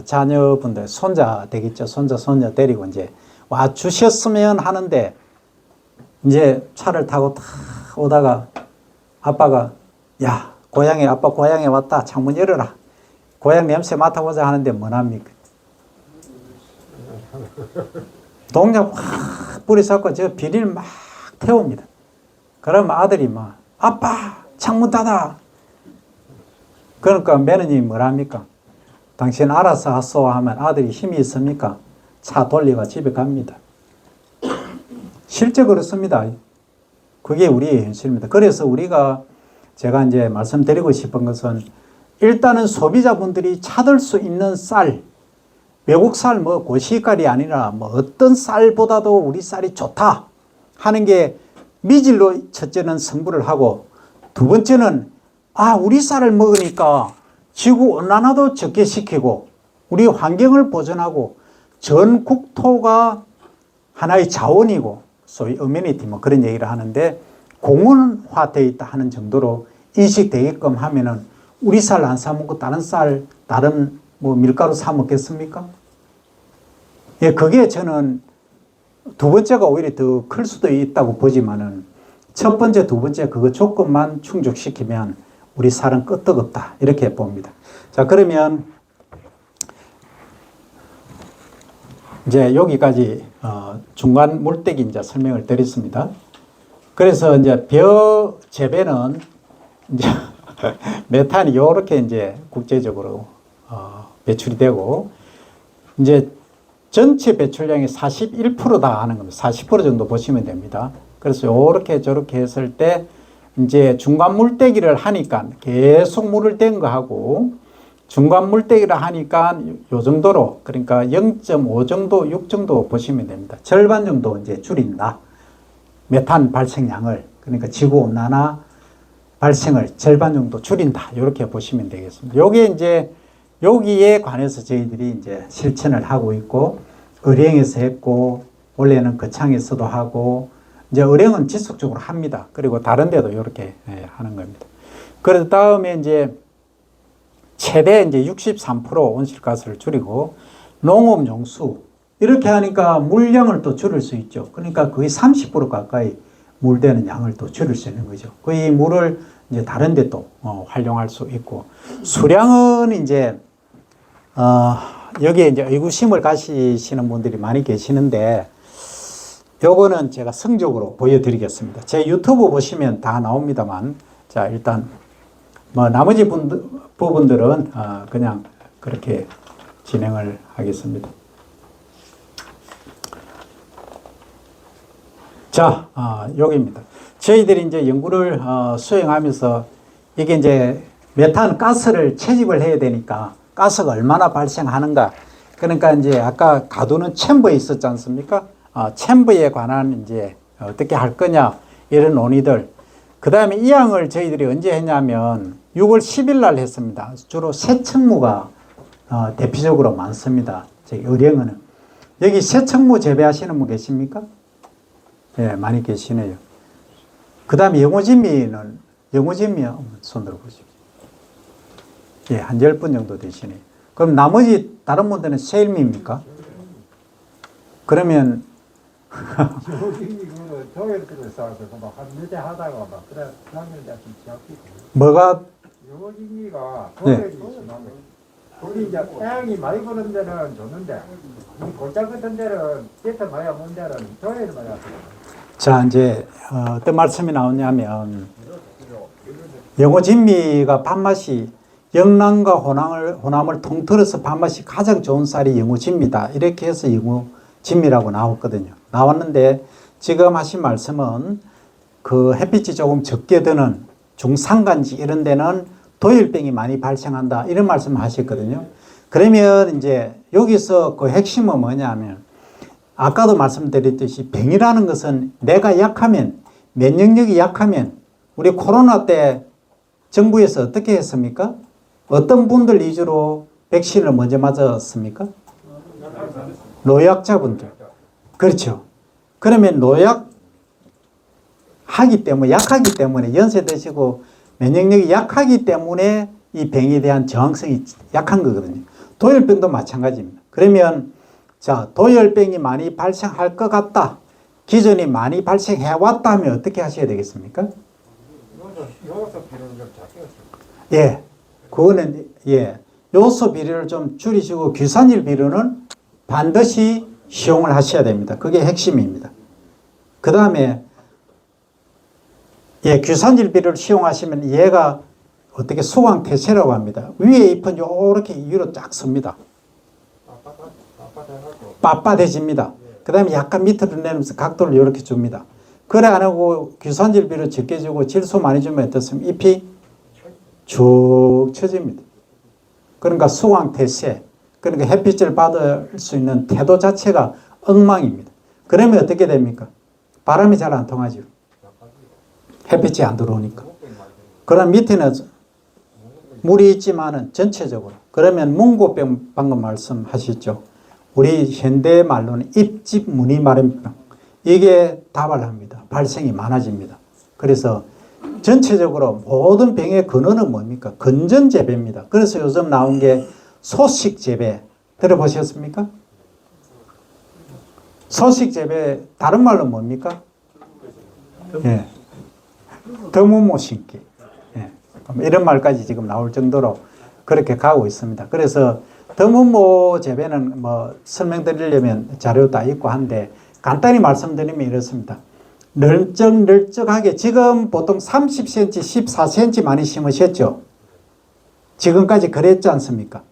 자녀분들 손자 되겠죠. 손자 데리고 이제 와 주셨으면 하는데 이제 차를 타고 탁 오다가 아빠가 야 아빠 고향에 왔다. 창문 열어라. 고향 냄새 맡아보자 하는데 뭐합니까? 동네 확 뿌리 잡고 저 비닐 막 태웁니다. 그러면 아들이 아빠 창문 닫아. 그러니까 매너님이 뭐랍니까? 당신 알아서 하소 하면 아들이 힘이 있습니까? 차 돌리고 집에 갑니다. 실제 그렇습니다. 그게 우리의 현실입니다. 그래서 제가 이제 말씀드리고 싶은 것은 일단은 소비자분들이 찾을 수 있는 쌀, 외국 쌀 고시깔이 아니라 어떤 쌀보다도 우리 쌀이 좋다 하는 게 미질로 첫째는 승부를 하고 두 번째는 우리 쌀을 먹으니까 지구 온난화도 적게 시키고 우리 환경을 보존하고 전 국토가 하나의 자원이고 소위 어메니티 뭐 그런 얘기를 하는데 공원화되어 있다 하는 정도로 인식되게끔 하면은 우리 쌀 안 사 먹고 다른 쌀, 다른 뭐 밀가루 사 먹겠습니까? 예, 그게 저는 두 번째가 오히려 더 클 수도 있다고 보지만은 첫 번째, 두 번째 그거 조건만 충족시키면 우리 쌀은 끄떡없다 이렇게 봅니다. 자, 그러면 이제 여기까지 중간 물때기 이제 설명을 드렸습니다. 그래서 이제 벼 재배는 이제 메탄이 이렇게 이제 국제적으로 배출이 되고 이제 전체 배출량의 41%다 하는 겁니다. 40% 정도 보시면 됩니다. 그래서 이렇게 저렇게 했을 때 이제 중간 물때기를 하니까 계속 물을 댄 거하고 중간 물때기를 하니까 요 정도로 그러니까 0.5 정도, 6 정도 보시면 됩니다. 절반 정도 이제 줄인다. 메탄 발생량을 그러니까 지구 온난화 발생을 절반 정도 줄인다. 이렇게 보시면 되겠습니다. 요게 이제 여기에 관해서 저희들이 이제 실천을 하고 있고 의령에서 했고 원래는 거창에서도 하고 이제 의령은 지속적으로 합니다. 그리고 다른 데도 이렇게 하는 겁니다. 그래서 다음에 이제 최대 이제 63% 온실가스를 줄이고 농업 용수 이렇게 하니까 물량을 또 줄일 수 있죠. 그러니까 거의 30% 가까이 물되는 양을 또 줄일 수 있는 거죠. 그 이 물을 이제 다른 데 또 활용할 수 있고 수량은 이제 여기에 이제 의구심을 가지시는 분들이 많이 계시는데 요거는 제가 성적으로 보여드리겠습니다. 제 유튜브 보시면 다 나옵니다만 자 일단 뭐 나머지 부분들은 그냥 그렇게 진행을 하겠습니다. 자, 여기입니다. 저희들이 이제 연구를 수행하면서 이게 이제 메탄 가스를 채집을 해야 되니까 가스가 얼마나 발생하는가. 그러니까 이제 아까 가두는 챔버에 있었지 않습니까? 챔버에 관한 이제 어떻게 할 거냐 이런 논의들. 그 다음에 이 양을 저희들이 언제 했냐면 6월 10일 날 했습니다. 주로 새청무가 대표적으로 많습니다. 저희 의령은. 여기 새청무 재배하시는 분 계십니까? 예, 많이 계시네요. 그 다음에 영호진미는, 영호진미요? 손 들어보시죠. 예, 한 10분 정도 되시네요. 그럼 나머지 다른 분들은 세일미입니까? 그러면 토요일까지 싸워서 막한 몇대 하다가 막 그래 작년 같은 지압기고 뭐가 영어진리가 토요일이 있으면 거기 이제 태양이 많이 그런 데는 좋는데 이 골짜 같은 데는 깨터 많이 온 데는 토요일 많이 왔어요. 자 이제 어떤 말씀이 나오냐면 영호진미가 밥맛이 영남과 호남을 통틀어서 밥맛이 가장 좋은 쌀이 영호진미다 이렇게 해서 영호진미라고 나왔거든요. 나왔는데 지금 하신 말씀은 그 햇빛이 조금 적게 드는 중산간지 이런 데는 도열병이 많이 발생한다 이런 말씀을 하셨거든요. 그러면 이제 여기서 그 핵심은 뭐냐면 아까도 말씀드렸듯이 병이라는 것은 내가 약하면 면역력이 약하면 우리 코로나 때 정부에서 어떻게 했습니까? 어떤 분들 위주로 백신을 먼저 맞았습니까? 노약자분들. 그렇죠. 그러면 노약하기 때문에 약하기 때문에 연세 드시고 면역력이 약하기 때문에 이 병에 대한 저항성이 약한 거거든요. 도열병도 마찬가지입니다. 그러면 자 도열병이 많이 발생할 것 같다. 기존에 많이 발생해 왔다 하면 어떻게 하셔야 되겠습니까? 요소 비료를 좀 작게 예, 그거는 예 요소 비료를 좀 줄이시고 규산질 비료는 반드시 시용을 하셔야 됩니다. 그게 핵심입니다. 그 다음에 예, 규산질 비료를 시용하시면 얘가 어떻게 수광태세라고 합니다. 위에 잎은 요렇게 위로 쫙 섭니다. 빳빳해집니다. 그 다음에 약간 밑으로 내리면서 각도를 이렇게 줍니다. 그래 안 하고 규산질 비료 적게 주고 질소 많이 주면 어떻습니까? 잎이 쭉 처집니다. 그러니까 수광태세, 그러니까 햇빛을 받을 수 있는 태도 자체가 엉망입니다. 그러면 어떻게 됩니까? 바람이 잘 안 통하죠. 햇빛이 안 들어오니까. 그럼 밑에는 물이 있지만은 전체적으로. 그러면 몽고병 방금 말씀하셨죠. 우리 현대 말로는 입집 무늬 마른병. 이게 다발합니다. 발생이 많아집니다. 그래서 전체적으로 모든 병의 근원은 뭡니까? 건전재배입니다. 그래서 요즘 나온 게 소식재배 들어보셨습니까? 소식재배 다른 말로 뭡니까? 예. 드무모 신기. 예. 이런 말까지 지금 나올 정도로 그렇게 가고 있습니다. 그래서 드무모 재배는 뭐 설명드리려면 자료 다 있고 한데 간단히 말씀드리면 이렇습니다. 널쩍널쩍하게 지금 보통 30cm, 14cm 많이 심으셨죠? 지금까지 그랬지 않습니까?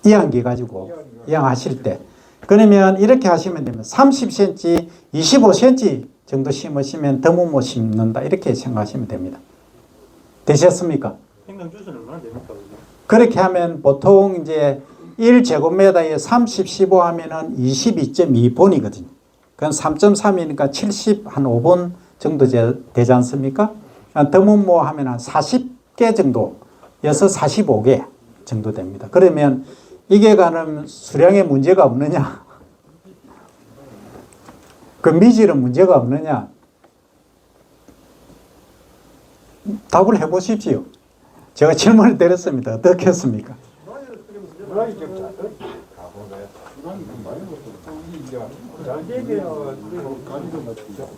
이항기 가지고 이항하실 때. 그러면 이렇게 하시면 됩니다. 30cm, 25cm 정도 심으시면 드무모 심는다. 이렇게 생각하시면 됩니다. 되셨습니까? 생강 주스는 얼마나 됩니까? 그렇게 하면 보통 이제 1제곱미터에 30, 15 하면은 22.2본이거든요. 그건 3.3이니까 70, 한 5본 정도 되지 않습니까? 드문모 하면 한 40개 정도여서 45개 정도 됩니다. 그러면 이게 가는 수량에 문제가 없느냐? 그 미질은 문제가 없느냐? 답을 해보십시오. 제가 질문을 드렸습니다. 어떻게 했습니까?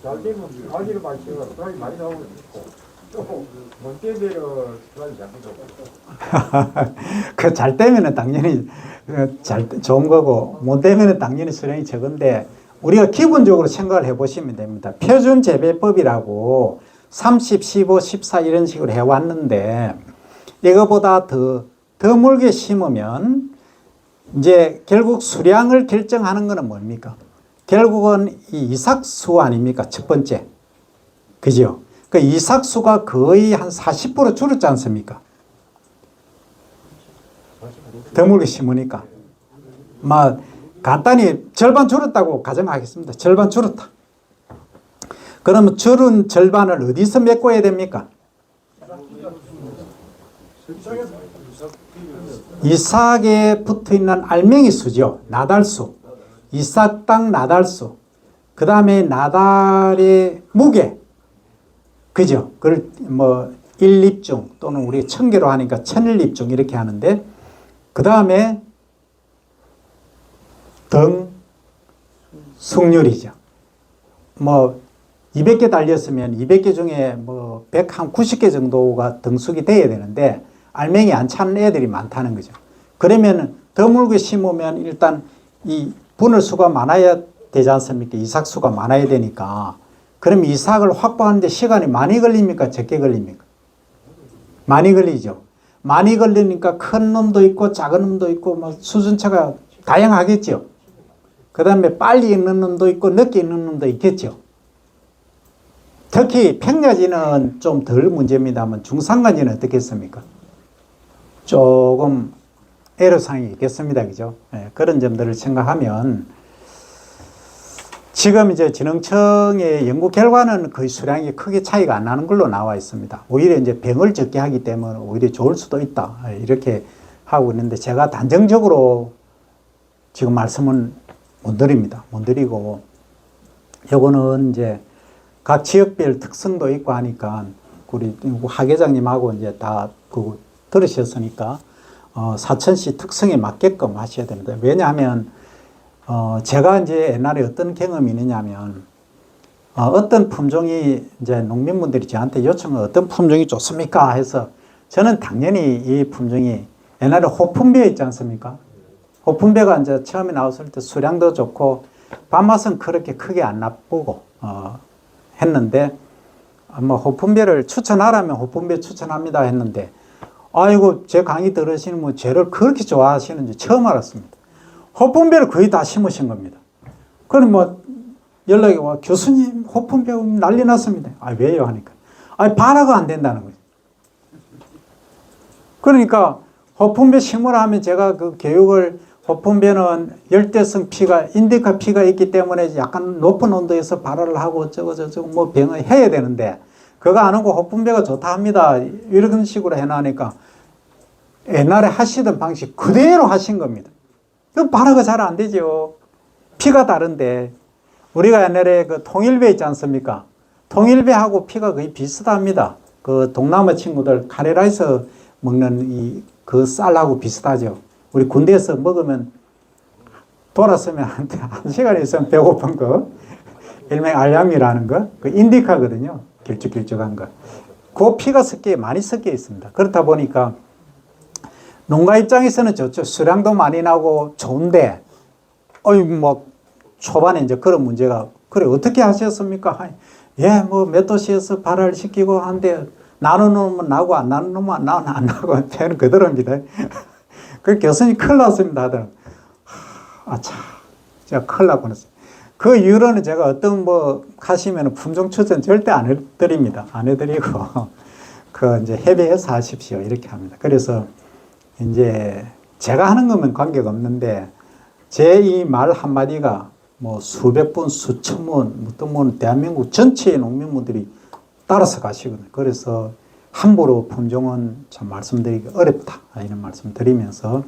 잘 되면 가지를 많이 씌워 수량이 많이 나오고 못 되면 수량이 작고 그 잘 되면은 당연히 좋은 거고 못 되면은 당연히 수량이 적은데 우리가 기본적으로 생각을 해보시면 됩니다. 표준 재배법이라고 30, 15, 14 이런 식으로 해왔는데 이거보다 더 물게 심으면 이제 결국 수량을 결정하는 것은 뭡니까? 결국은 이 이삭수 아닙니까? 첫 번째. 그죠? 그 이삭수가 거의 한 40% 줄었지 않습니까? 드물게 심으니까. 막 간단히 절반 줄었다고 가정하겠습니다. 절반 줄었다. 그러면 줄은 절반을 어디서 메꿔야 됩니까? 이삭에 붙어있는 알맹이 수죠. 나달수. 이삭당 나달수. 그 다음에 나달의 무게. 그죠? 그걸 뭐 1립중 또는 우리 1000개로 하니까 1000립중 이렇게 하는데 그 다음에 등 숙률이죠. 뭐 200개 달렸으면 200개 중에 뭐 190개 정도가 등숙이 돼야 되는데 알맹이 안 차는 애들이 많다는 거죠. 그러면 드물게 심으면 일단 이 분을 수가 많아야 되지 않습니까? 이삭 수가 많아야 되니까. 그럼 이삭을 확보하는데 시간이 많이 걸립니까? 적게 걸립니까? 많이 걸리죠. 많이 걸리니까 큰 놈도 있고 작은 놈도 있고 뭐 수준차가 다양하겠죠. 그 다음에 빨리 익는 놈도 있고 늦게 익는 놈도 있겠죠. 특히 평야지는 좀 덜 문제입니다만 중산간지는 어떻겠습니까? 조금 애로사항이 있겠습니다. 그죠? 네, 그런 점들을 생각하면 지금 이제 진흥청의 연구 결과는 거의 수량이 크게 차이가 안 나는 걸로 나와 있습니다. 오히려 이제 병을 적게 하기 때문에 오히려 좋을 수도 있다. 이렇게 하고 있는데 제가 단정적으로 지금 말씀은 못 드립니다. 못 드리고 요거는 이제 각 지역별 특성도 있고 하니까 우리 하 계장님하고 이제 다 그거 들으셨으니까 사천시 특성에 맞게끔 하셔야 됩니다. 왜냐하면 제가 이제 옛날에 어떤 경험이 있느냐면 어떤 품종이 이제 농민분들이 저한테 요청을 어떤 품종이 좋습니까 해서 저는 당연히 이 품종이 옛날에 호품배 있지 않습니까? 호품배가 이제 처음에 나왔을 때 수량도 좋고 밥맛은 그렇게 크게 안 나쁘고 했는데 뭐 호품배를 추천하라면 호품배 추천합니다 했는데 아이고 제 강의 들으시는 분 쟤를 그렇게 좋아하시는지 처음 알았습니다. 호품배를 거의 다 심으신 겁니다. 그럼 뭐 연락이 와 교수님 호품배 난리 났습니다. 아 왜요 하니까 발화가 안 된다는 거죠. 그러니까 호품배 심으라 하면 제가 그 교육을 호품배는 열대성 피가 인디카 피가 있기 때문에 약간 높은 온도에서 발화를 하고 저거 뭐 병을 해야 되는데 그거 안 하고 혹분배가 좋다 합니다. 이런 식으로 해놓으니까 옛날에 하시던 방식 그대로 하신 겁니다. 그 발화가 잘 안 되죠. 피가 다른데 우리가 옛날에 그 통일배 있지 않습니까? 통일배하고 피가 거의 비슷합니다. 그 동남아 친구들 카레라이스 먹는 그 쌀하고 비슷하죠. 우리 군대에서 먹으면 돌았으면 한 시간 있으면 배고픈 거, 일명 알약미라는 거, 그 인디카거든요. 길쭉길쭉한 거. 그 피가 많이 섞여 있습니다. 그렇다 보니까 농가 입장에서는 좋죠. 수량도 많이 나고 좋은데, 뭐 초반에 이제 그런 문제가, 그래 어떻게 하셨습니까? 예, 뭐 몇 도시에서 발화를 시키고 한데 나눠놓으면 나고 안 나눠놓으면 안 나고 배는 그대로입니다. 그 교수님 큰일 났습니다. 하더라고요. 아차, 제가 큰일 났구나. 그 이후로는 제가 어떤 뭐 하시면 품종 추천 절대 안 해드립니다. 안 해드리고 그 이제 협의해서 하십시오 이렇게 합니다. 그래서 이제 제가 하는 거면 관계가 없는데 제 이 말 한마디가 뭐 수백 분, 수천 분, 뭐 대한민국 전체의 농민분들이 따라서 가시거든요. 그래서 함부로 품종은 참 말씀드리기 어렵다 이런 말씀 드리면서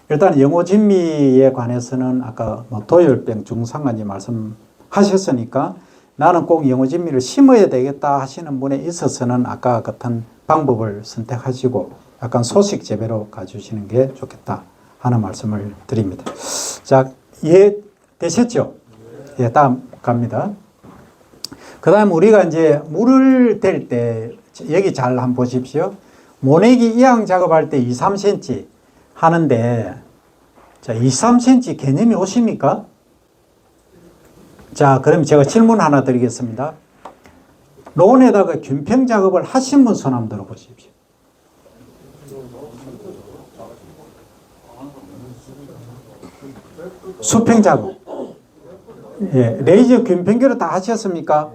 일단 영호진미에 관해서는 아까 뭐 도열병 중상간지 말씀하셨으니까 나는 꼭 영호진미를 심어야 되겠다 하시는 분에 있어서는 아까 같은 방법을 선택하시고 약간 소식 재배로 가주시는 게 좋겠다 하는 말씀을 드립니다. 자, 이해되셨죠? 예, 다음 갑니다. 그 다음 우리가 이제 물을 댈 때 여기 잘 한번 보십시오. 모내기 이항 작업할 때 2, 3cm 하는데 자, 2, 3cm 개념이 오십니까? 자, 그럼 제가 질문 하나 드리겠습니다. 논에다가 균평 작업을 하신 분 손 한번 들어보십시오. 수평 작업. 예, 레이저 균평기로 다 하셨습니까?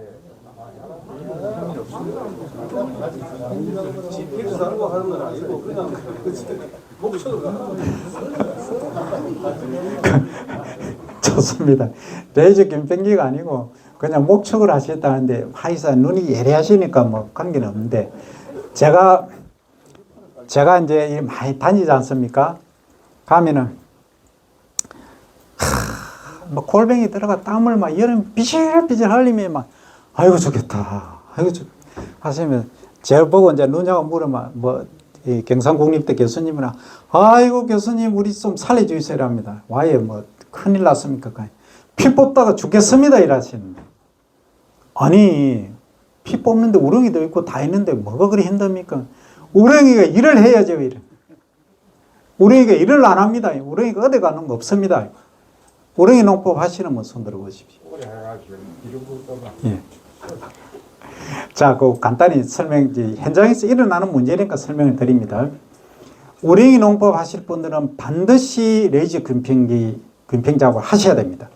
좋습니다. 레이저 균평기가 아니고 그냥 목축을 하셨다는데 하이사 눈이 예리하시니까 뭐 관계는 없는데 제가 이제 많이 다니지 않습니까? 가면은 뭐 골뱅이 들어가 땀을 막 여름 비실비실 흘리면 막 아이고 좋겠다 아이고 좋 하시면 제가 보고 이제 누냐고 물으면 뭐 경상국립대 교수님이나 아이고 교수님 우리 좀 살려주세요 합니다. 와예 뭐 큰일 났습니까? 피 뽑다가 죽겠습니다 이러시는데 아니 피 뽑는데 우렁이도 있고 다 있는데 뭐가 그리 힘듭니까? 우렁이가 일을 해야죠. 우렁이가 일을 안 합니다. 우렁이가 어디 가는 거 없습니다. 우렁이 농법 하시는 분 손 들어보십시오. 예. 자, 그 간단히 현장에서 일어나는 문제니까 설명을 드립니다. 우렁이 농법 하실 분들은 반드시 레이저 균평 작업을 하셔야 됩니다.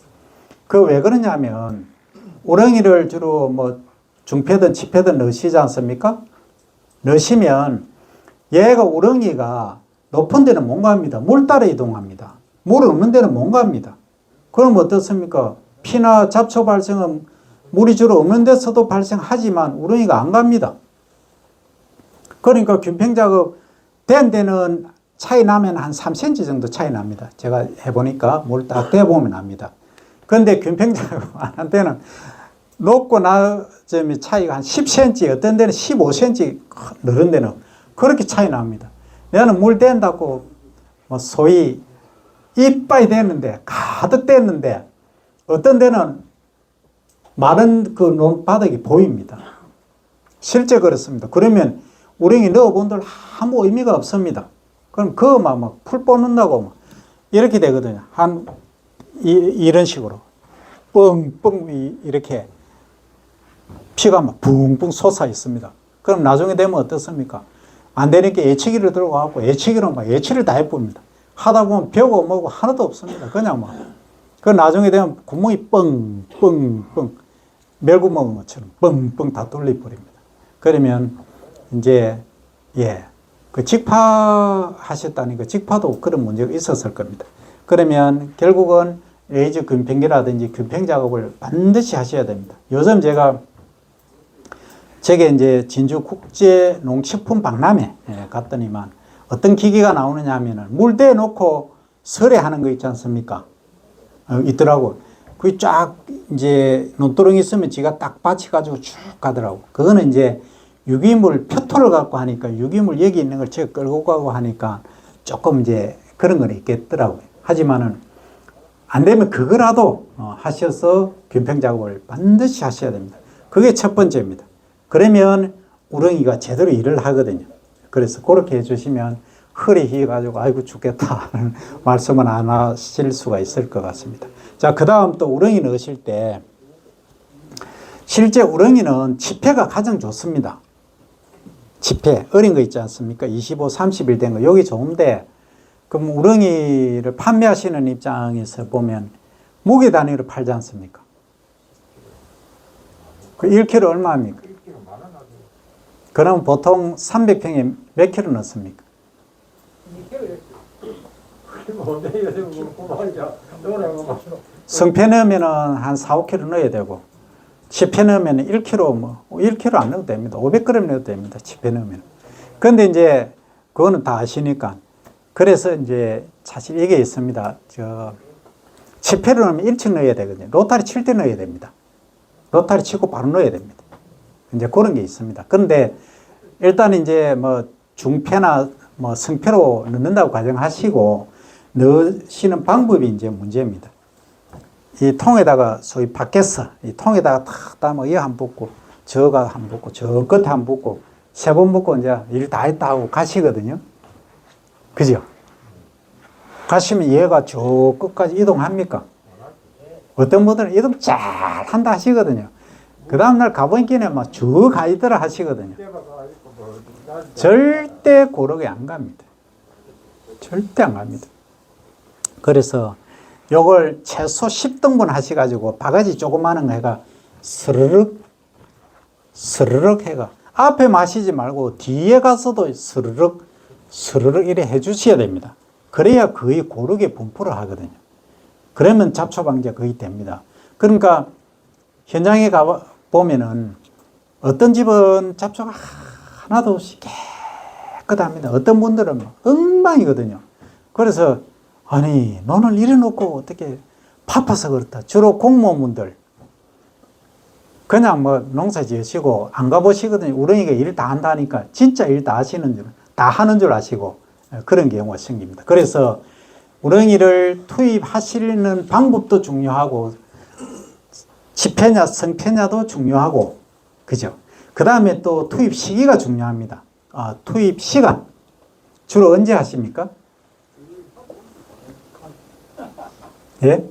그 왜 그러냐면 우렁이를 주로 뭐 중패든 치패든 넣으시지 않습니까? 넣으시면 얘가 우렁이가 높은 데는 못 갑니다. 물 따라 이동합니다. 물 없는 데는 못 갑니다. 그럼 어떻습니까? 피나 잡초 발생은 물이 주로 없는 데서도 발생하지만 우렁이가 안 갑니다. 그러니까 균평 작업 된 데는 차이 나면 한 3cm 정도 차이 납니다. 제가 해보니까 물 딱 대보면 압니다. 그런데 균평 작업 안 한 데는 높고 낮음이 차이가 한 10cm, 어떤 데는 15cm 늘은 데는 그렇게 차이 납니다. 내는 물 댄다고 뭐 소위 이빠이 됐는데 가득 됐는데 어떤 데는 마른 그 논바닥이 보입니다. 실제 그렇습니다. 그러면 우렁이 넣어본들 아무 의미가 없습니다. 그럼 그거 막 풀 뽑는다고 막 이렇게 되거든요. 이런 식으로 뻥뻥 이렇게 피가 막 붕붕 솟아 있습니다. 그럼 나중에 되면 어떻습니까? 안 되니까 예치기를 들고 가고 예치기로 막 예치를 다 해봅니다. 하다 보면 벼고 뭐고 하나도 없습니다. 그냥 막. 그 나중에 되면 구멍이 뻥뻥뻥 멸구멍 것처럼 뻥뻥 다 뚫려버립니다. 그러면 이제 그 직파 하셨다니까 직파도 그런 문제가 있었을 겁니다. 그러면 결국은 레이저 균평기라든지 균평 작업을 반드시 하셔야 됩니다. 요즘 제가 저게 이제 진주국제농식품 박람회 갔더니만 어떤 기계가 나오느냐 하면은 물대에 놓고 설해하는 거 있지 않습니까? 있더라고. 그게 쫙 이제 논두렁이 있으면 지가 딱 받쳐가지고 쭉 가더라고. 그거는 이제 유기물 표토를 갖고 하니까 유기물 여기 있는 걸 제가 끌고 가고 하니까 조금 이제 그런 건 있겠더라고요. 하지만은 안 되면 그거라도 하셔서 균평 작업을 반드시 하셔야 됩니다. 그게 첫 번째입니다. 그러면 우렁이가 제대로 일을 하거든요. 그래서 그렇게 해주시면 허리 휘어가지고 아이고 죽겠다 하는 말씀은 안 하실 수가 있을 것 같습니다. 자, 그 다음 또 우렁이 넣으실 때 실제 우렁이는 지폐가 가장 좋습니다. 지폐 어린 거 있지 않습니까? 25, 30일 된 거 여기 좋은데 그럼 우렁이를 판매하시는 입장에서 보면 무게 단위로 팔지 않습니까? 그 1kg 얼마입니까? 그럼 보통 300평에 몇 킬로 넣습니까? 성패 넣으면 한 4, 5kg 넣어야 되고 지폐 넣으면 1kg 1kg 안 넣어도 됩니다. 500g 넣어도 됩니다. 지폐 넣으면. 근데 이제 그거는 다 아시니까 그래서 이제 사실 이게 있습니다. 지폐를 넣으면 일찍 넣어야 되거든요. 로타리 칠 때 넣어야 됩니다. 로타리 치고 바로 넣어야 됩니다. 이제 그런 게 있습니다. 그런데 일단 이제 뭐 중패나 뭐 성패로 넣는다고 가정하시고 넣으시는 방법이 이제 문제입니다. 이 통에다가 소위 밖에서 이 통에다가 탁 담아 이 한 붓고 저가 한 붓고 저 끝에 한 붓고 세 번 붓고 이제 일 다 했다 하고 가시거든요. 그죠? 가시면 얘가 저 끝까지 이동합니까? 어떤 분들은 이동 잘 한다 하시거든요. 그 다음날 가보니까 막 쭉 가이더라 하시거든요. 절대 고르게 안 갑니다. 절대 안 갑니다. 그래서 요걸 최소 10등분 하셔가지고 바가지 조그마한 거 해가 스르륵 스르륵 해가 앞에 마시지 말고 뒤에 가서도 스르륵 스르륵 이래 해주셔야 됩니다. 그래야 거의 고르게 분포를 하거든요. 그러면 잡초 방제 거의 됩니다. 그러니까 현장에 가 보면은 어떤 집은 잡초가 하나도 없이 깨끗합니다. 어떤 분들은 엉망이거든요. 그래서 아니 너는 이래놓고 어떻게 바빠서 그렇다. 주로 공무원분들 그냥 뭐 농사 지으시고 안 가보시거든요. 우렁이가 일 다 한다니까 진짜 일 다 하시는 줄, 다 하는 줄 아시고 그런 경우가 생깁니다. 그래서 우렁이를 투입하시는 방법도 중요하고 지폐냐 성폐냐도 중요하고 그죠? 그 다음에 또 투입 시기가 중요합니다. 투입 시간 주로 언제 하십니까? 예?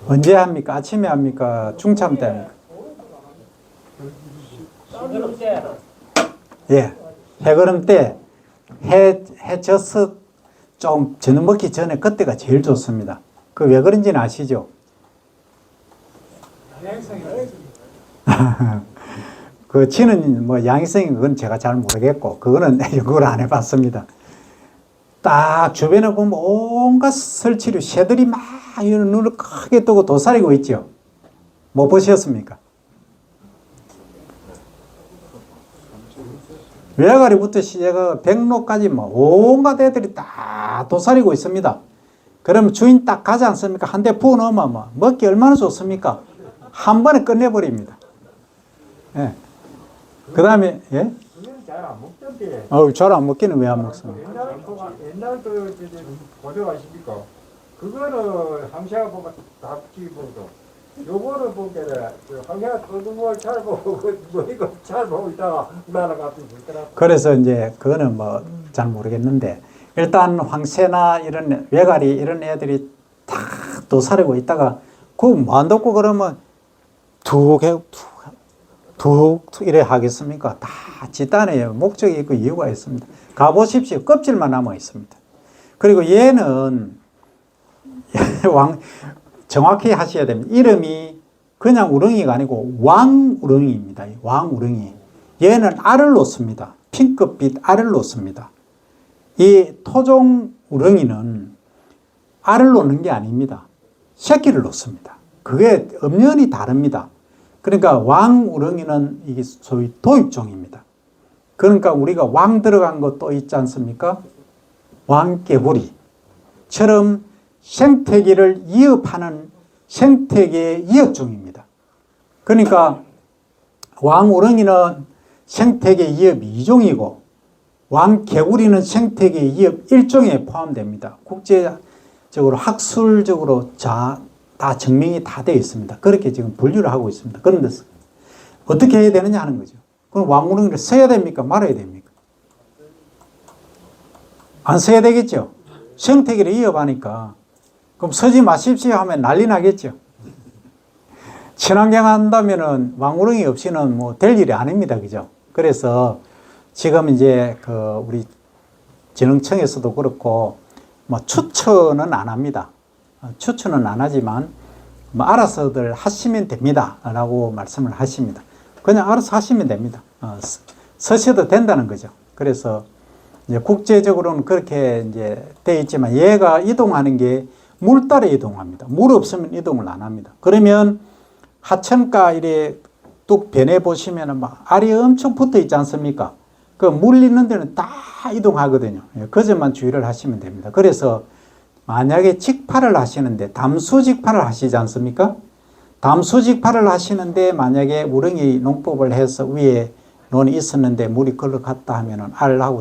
언제 합니까? 아침에 합니까? 중참 때 합니까? 예, 해거름 때 해 져서 좀 저녁 먹기 전에 그때가 제일 좋습니다. 그 왜 그런지는 아시죠? 그 치는 뭐 양이성이 그건 제가 잘 모르겠고 그거는 연구를 안 해봤습니다. 딱 주변에 보면 온갖 설치류 새들이 막 이런 눈을 크게 뜨고 도사리고 있죠. 못 보셨습니까? 외가리부터 시작해 백로까지 뭐 온갖 애들이 다 도사리고 있습니다. 그러면 주인 딱 가지 않습니까? 한 대 부어 넣으면 뭐 먹기 얼마나 좋습니까? 한 번에 끝내버립니다. 예. 그 다음에, 예? 잘안 먹던데. 잘 안 먹기는 왜 안 먹습니까? 옛날 그 보조 아십니까? 그거는 항시가 보면 답지 보고 요거는 보게는 항시가 거두고 잘 보고 뭐 이거 잘 보고 있다가 날아가고 있더라고. 그래서 이제 그거는 뭐 잘 모르겠는데 일단 황새나 이런 외가리 이런 애들이 다 도사리고 있다가 그거 뭐 안 덮고 그러면 툭 이래 하겠습니까? 다 집단에 목적이 있고 이유가 있습니다. 가보십시오. 껍질만 남아 있습니다. 그리고 얘는 정확히 하셔야 됩니다. 이름이 그냥 우렁이가 아니고 왕우렁이입니다. 왕우렁이. 얘는 알을 놓습니다. 핑크빛 알을 놓습니다. 이 토종 우렁이는 알을 놓는 게 아닙니다. 새끼를 놓습니다. 그게 엄연히 다릅니다. 그러니까 왕우렁이는 이게 소위 도입종입니다. 그러니까 우리가 왕 들어간 것도 있지 않습니까? 왕개구리처럼 생태계를 이업하는 생태계의 이업종입니다. 그러니까 왕우렁이는 생태계 이업 2종이고 왕개구리는 생태계 이업 1종에 포함됩니다. 국제적으로 학술적으로 다 증명이 다 되어 있습니다. 그렇게 지금 분류를 하고 있습니다. 그런데 어떻게 해야 되느냐 하는 거죠. 그럼 왕우렁이를 써야 됩니까? 말아야 됩니까? 안 써야 되겠죠. 생태계를 이어가니까. 그럼 서지 마십시오 하면 난리 나겠죠. 친환경 한다면은 왕우렁이 없이는 뭐 될 일이 아닙니다. 그죠? 그래서 지금 이제 우리 진흥청에서도 그렇고 뭐 추천은 안 합니다. 추천은 안 하지만 뭐 알아서들 하시면 됩니다. 라고 말씀을 하십니다. 그냥 알아서 하시면 됩니다. 서셔도 된다는 거죠. 그래서 이제 국제적으로는 그렇게 이제 돼 있지만 얘가 이동하는 게 물 따라 이동합니다. 물 없으면 이동을 안 합니다. 그러면 하천가 이래 뚝 변해 보시면은 막 알이 엄청 붙어 있지 않습니까? 그 물 있는 데는 다 이동하거든요. 그 점만 주의를 하시면 됩니다. 그래서 만약에 직파를 하시는데 담수직파를 하시지 않습니까? 담수직파를 하시는데 만약에 우렁이 농법을 해서 위에 논이 있었는데 물이 걸러갔다 하면은 알하고